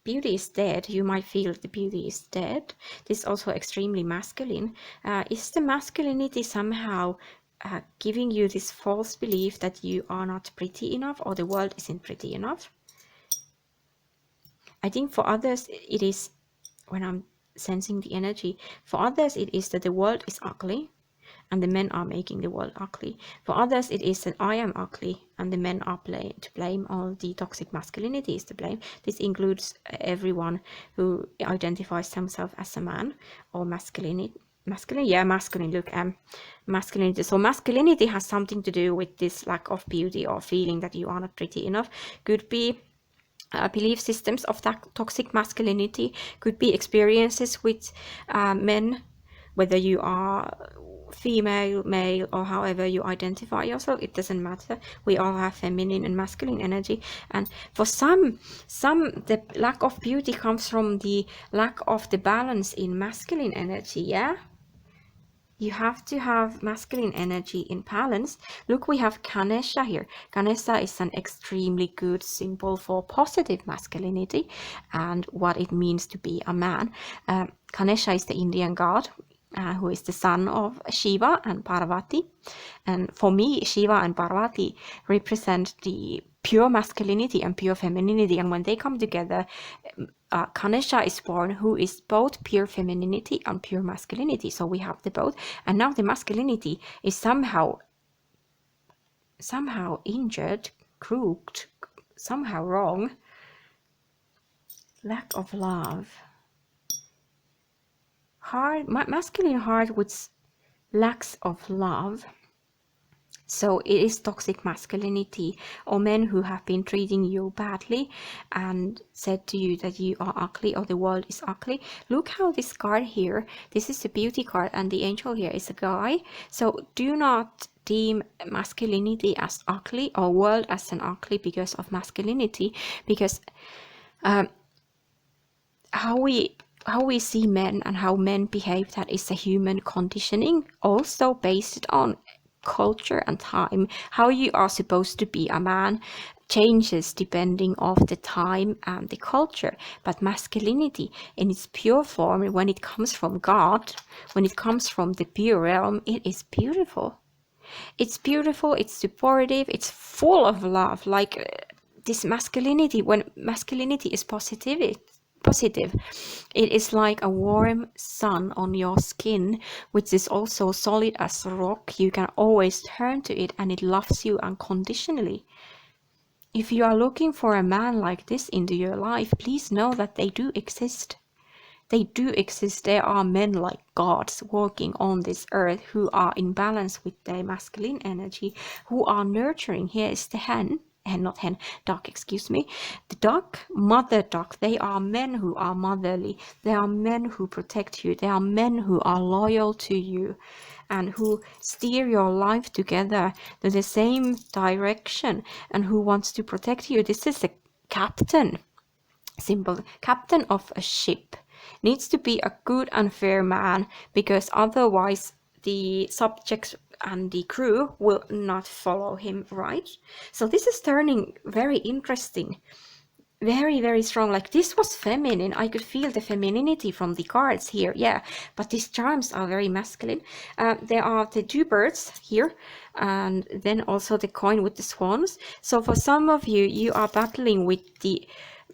S1: Beauty is dead. You might feel the beauty is dead. This is also extremely masculine. Is the masculinity somehow giving you this false belief that you are not pretty enough or the world isn't pretty enough? I think for others it is, when I'm sensing the energy, for others it is that the world is ugly and the men are making the world ugly. For others it is that I am ugly and the men are to blame, or the toxic masculinity is to blame. This includes everyone who identifies themselves as a man or masculinity. Masculinity. So masculinity has something to do with this lack of beauty or feeling that you are not pretty enough. Could be belief systems of that toxic masculinity, could be experiences with men, whether you are female, male, or however you identify yourself, it doesn't matter. We all have feminine and masculine energy, and for some the lack of beauty comes from the lack of the balance in masculine energy. Yeah, you have to have masculine energy in balance. Look, we have Ganesha here. Ganesha is an extremely good symbol for positive masculinity and what it means to be a man. Ganesha is the Indian god who is the son of Shiva and Parvati. And for me, Shiva and Parvati represent the pure masculinity and pure femininity. And when they come together, Ganesha is born, who is both pure femininity and pure masculinity. So we have the both. And now the masculinity is somehow injured, crooked, somehow wrong. Lack of love. Masculine heart which lacks of love. So it is toxic masculinity, or men who have been treating you badly and said to you that you are ugly or the world is ugly. Look how this card here, this is the beauty card, and the angel here is a guy. So do not deem masculinity as ugly or world as an ugly because of masculinity, because how we see men and how men behave, that is a human conditioning, also based on culture and time. How you are supposed to be a man changes depending of the time and the culture, but masculinity in its pure form, when it comes from God, when it comes from the pure realm, it is beautiful. It's beautiful, it's supportive, it's full of love. Like this masculinity, when masculinity is positive, it is like a warm sun on your skin, which is also solid as rock. You can always turn to it and it loves you unconditionally. If you are looking for a man like this into your life, please know that they do exist. They do exist. There are men like gods walking on this earth who are in balance with their masculine energy, who are nurturing. Here is the duck, excuse me. The duck, mother duck. They are men who are motherly. They are men who protect you. They are men who are loyal to you and who steer your life together to the same direction and who wants to protect you. This is a captain. Simple. Captain of a ship needs to be a good and fair man, because otherwise the subjects and the crew will not follow him, right? So this is turning very interesting, very, very strong. Like, this was feminine. I could feel the femininity from the cards here, yeah, but these charms are very masculine. There are the two birds here, and then also the coin with the swans. So for some of you, you are battling with the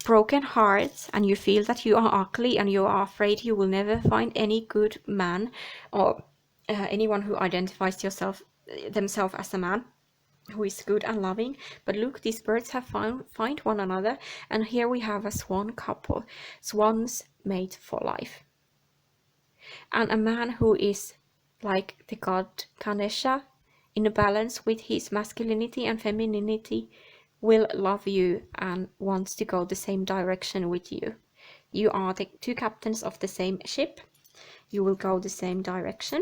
S1: broken hearts and you feel that you are ugly and you are afraid you will never find any good man, or anyone who identifies themselves as a man who is good and loving. But look, these birds have find one another, and here we have a swan couple, swans made for life, and a man who is like the god Ganesha, in a balance with his masculinity and femininity, will love you and wants to go the same direction with you. You are the two captains of the same ship. You will go the same direction.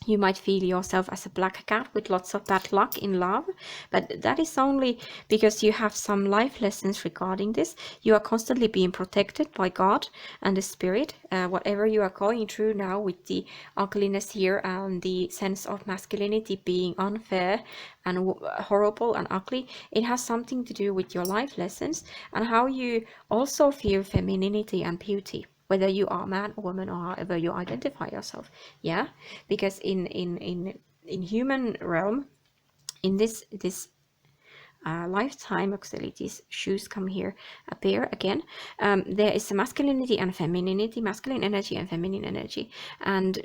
S1: You might feel yourself as a black cat with lots of bad luck in love, but that is only because you have some life lessons regarding this. You are constantly being protected by God and the Spirit. Whatever you are going through now with the ugliness here and the sense of masculinity being unfair and horrible and ugly, it has something to do with your life lessons and how you also feel femininity and beauty, whether you are man or woman or however you identify yourself. Yeah, because in human realm, in this lifetime, actually these shoes come here, appear again. There is a masculinity and femininity, masculine energy and feminine energy, and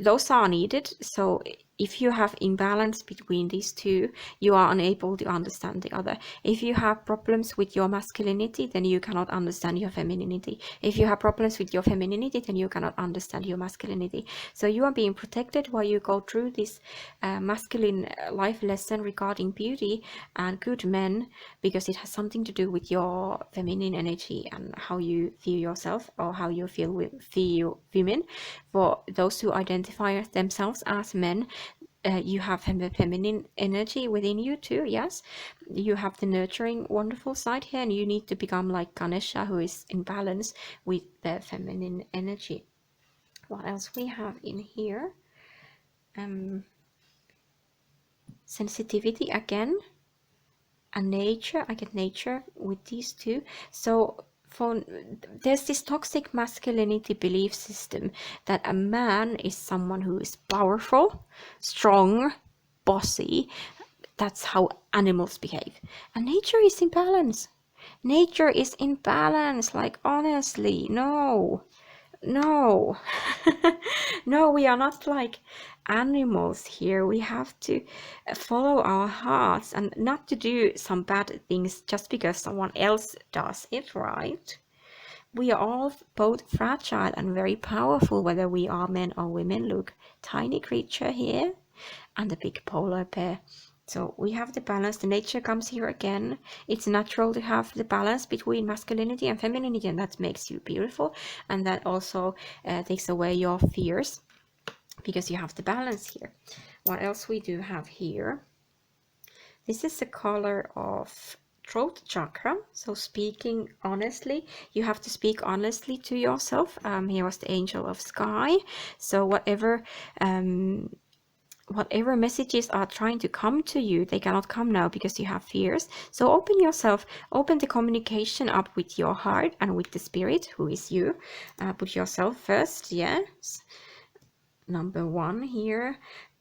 S1: those are needed. So if you have imbalance between these two, you are unable to understand the other. If you have problems with your masculinity, then you cannot understand your femininity. If you have problems with your femininity, then you cannot understand your masculinity. So you are being protected while you go through this masculine life lesson regarding beauty and good men, because it has something to do with your feminine energy and how you feel yourself, or how you feel women. For those who identify themselves as men, you have feminine energy within you too. Yes, you have the nurturing, wonderful side here, and you need to become like Ganesha, who is in balance with the feminine energy. What else we have in here? Sensitivity again, and nature. I get nature with these two. So there's this toxic masculinity belief system that a man is someone who is powerful, strong, bossy. That's how animals behave. And nature is in balance. Nature is in balance. Like, honestly, no. No. No, we are not like animals here. We have to follow our hearts and not to do some bad things just because someone else does it, right? We are all both fragile and very powerful, whether we are men or women. Look, tiny creature here and the big polar bear. So we have the balance. The nature comes here again. It's natural to have the balance between masculinity and femininity, and that makes you beautiful. And that also takes away your fears because you have the balance here. What else we do have here? This is the color of throat chakra. So speaking honestly, you have to speak honestly to yourself. Here was the angel of sky. So whatever messages are trying to come to you, they cannot come now because you have fears. So open yourself, open the communication up with your heart and with the spirit, who is you. Put yourself first, yes. Number one here,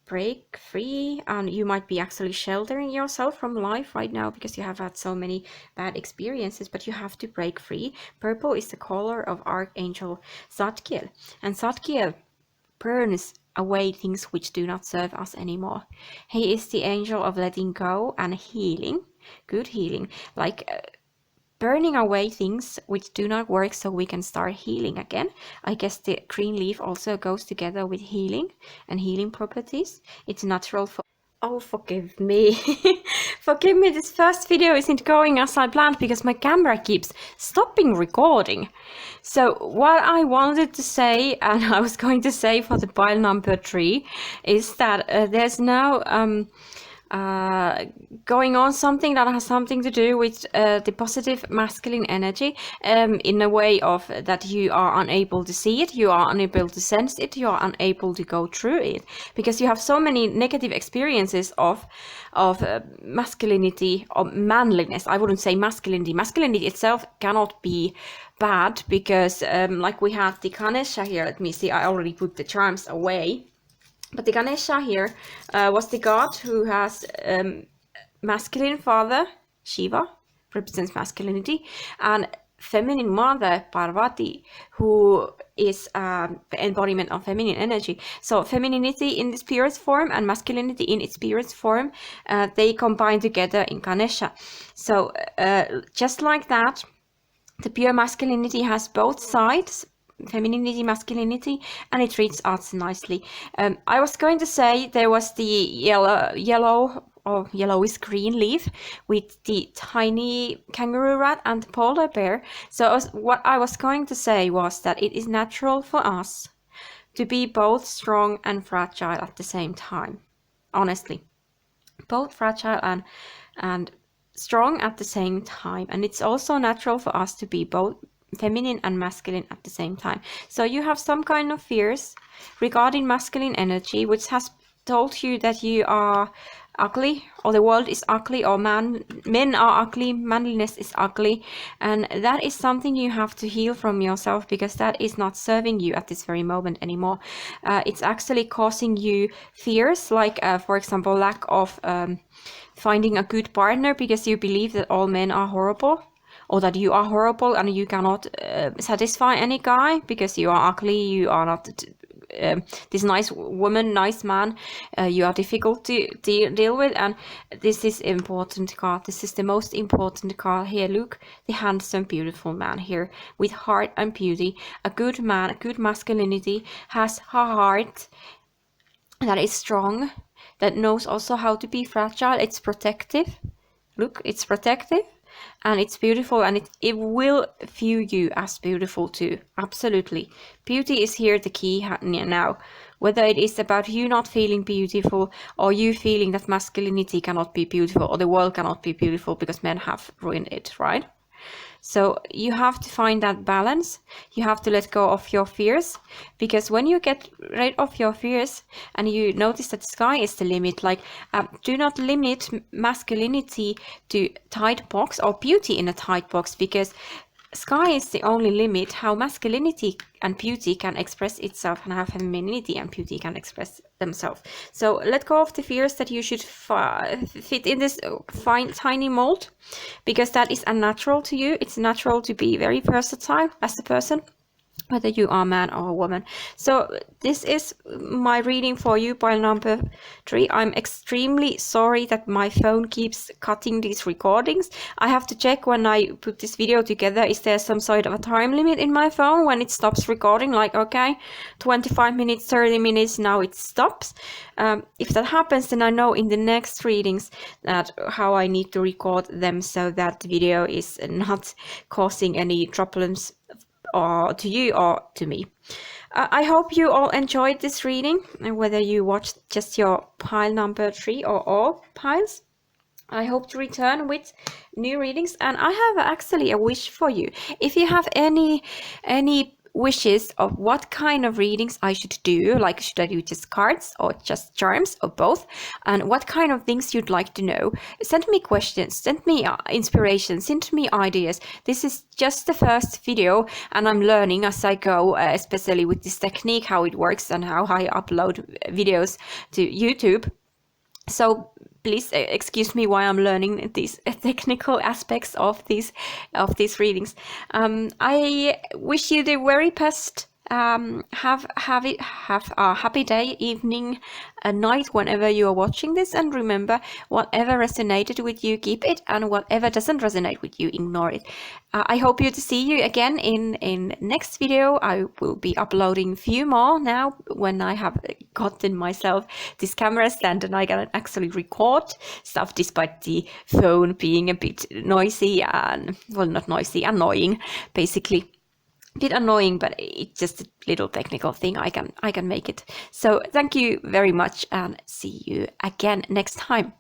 S1: break free. And you might be actually sheltering yourself from life right now because you have had so many bad experiences, but you have to break free. Purple is the color of Archangel Zadkiel, and Zadkiel burns away things which do not serve us anymore. He is the angel of letting go and healing, good healing, like burning away things which do not work so we can start healing again. I guess the green leaf also goes together with healing and healing properties. It's natural for... Oh, forgive me. Forgive me, this first video isn't going as I planned because my camera keeps stopping recording. So what I wanted to say, and I was going to say for the pile number 3, is that there's now going on something that has something to do with the positive masculine energy, in a way of that you are unable to see it, you are unable to sense it, you are unable to go through it because you have so many negative experiences of masculinity or manliness. I wouldn't say masculinity. Masculinity itself cannot be bad because like we have the Ganesha here. Let me see, I already put the charms away. But the Ganesha here was the god who has masculine father, Shiva, represents masculinity, and feminine mother, Parvati, who is the embodiment of feminine energy. So femininity in its purest form and masculinity in its purest form, they combine together in Ganesha. So just like that, the pure masculinity has both sides, femininity, masculinity, and it treats us nicely. I was going to say there was the yellow or yellowish green leaf with the tiny kangaroo rat and the polar bear. So what I was going to say was that it is natural for us to be both strong and fragile at the same time. Honestly, both fragile and strong at the same time, and it's also natural for us to be both feminine and masculine at the same time. So you have some kind of fears regarding masculine energy which has told you that you are ugly, or the world is ugly, or men are ugly, manliness is ugly, and that is something you have to heal from yourself because that is not serving you at this very moment anymore. It's actually causing you fears, like for example lack of finding a good partner because you believe that all men are horrible, or that you are horrible and you cannot satisfy any guy because you are ugly, you are not this nice woman, nice man, you are difficult to deal with. And this is important card. This is the most important card here. Look, the handsome, beautiful man here with heart and beauty. A good man, a good masculinity, has a heart that is strong, that knows also how to be fragile. It's protective. Look, it's protective. And it's beautiful, and it will view you as beautiful too. Absolutely. Beauty is here the key now. Whether it is about you not feeling beautiful, or you feeling that masculinity cannot be beautiful, or the world cannot be beautiful because men have ruined it, right? So you have to find that balance. You have to let go of your fears, because when you get rid of your fears and you notice that sky is the limit, like do not limit masculinity to tight box or beauty in a tight box, because sky is the only limit how masculinity and beauty can express itself, and how femininity and beauty can express themselves. So let go of the fears that you should fit in this fine tiny mold, because that is unnatural to you. It's natural to be very versatile as a person. whether you are a man or a woman. So this is my reading for you, pile number 3. I'm extremely sorry that my phone keeps cutting these recordings. I have to check when I put this video together, is there some sort of a time limit in my phone when it stops recording, like, okay, 25 minutes, 30 minutes, now it stops. If that happens, then I know in the next readings that how I need to record them so that the video is not causing any problems or to you or to me. I hope you all enjoyed this reading, and whether you watched just your pile number 3 or all piles. I hope to return with new readings, and I have actually a wish for you. If you have any wishes of what kind of readings I should do, like should I do just cards or just charms or both, and what kind of things you'd like to know, send me questions, send me inspiration, send me ideas. This is just the first video and I'm learning as I go, especially with this technique, how it works and how I upload videos to YouTube. So please excuse me while I'm learning these technical aspects of these readings. I wish you the very best. Have a happy day, evening, night, whenever you are watching this, and remember, whatever resonated with you, keep it, and whatever doesn't resonate with you, ignore it. I hope to see you again in next video. I will be uploading a few more now when I have gotten myself this camera stand and I can actually record stuff despite the phone being a bit noisy and, well, not noisy, annoying, basically. Bit annoying, but it's just a little technical thing. I can make it. So thank you very much and see you again next time.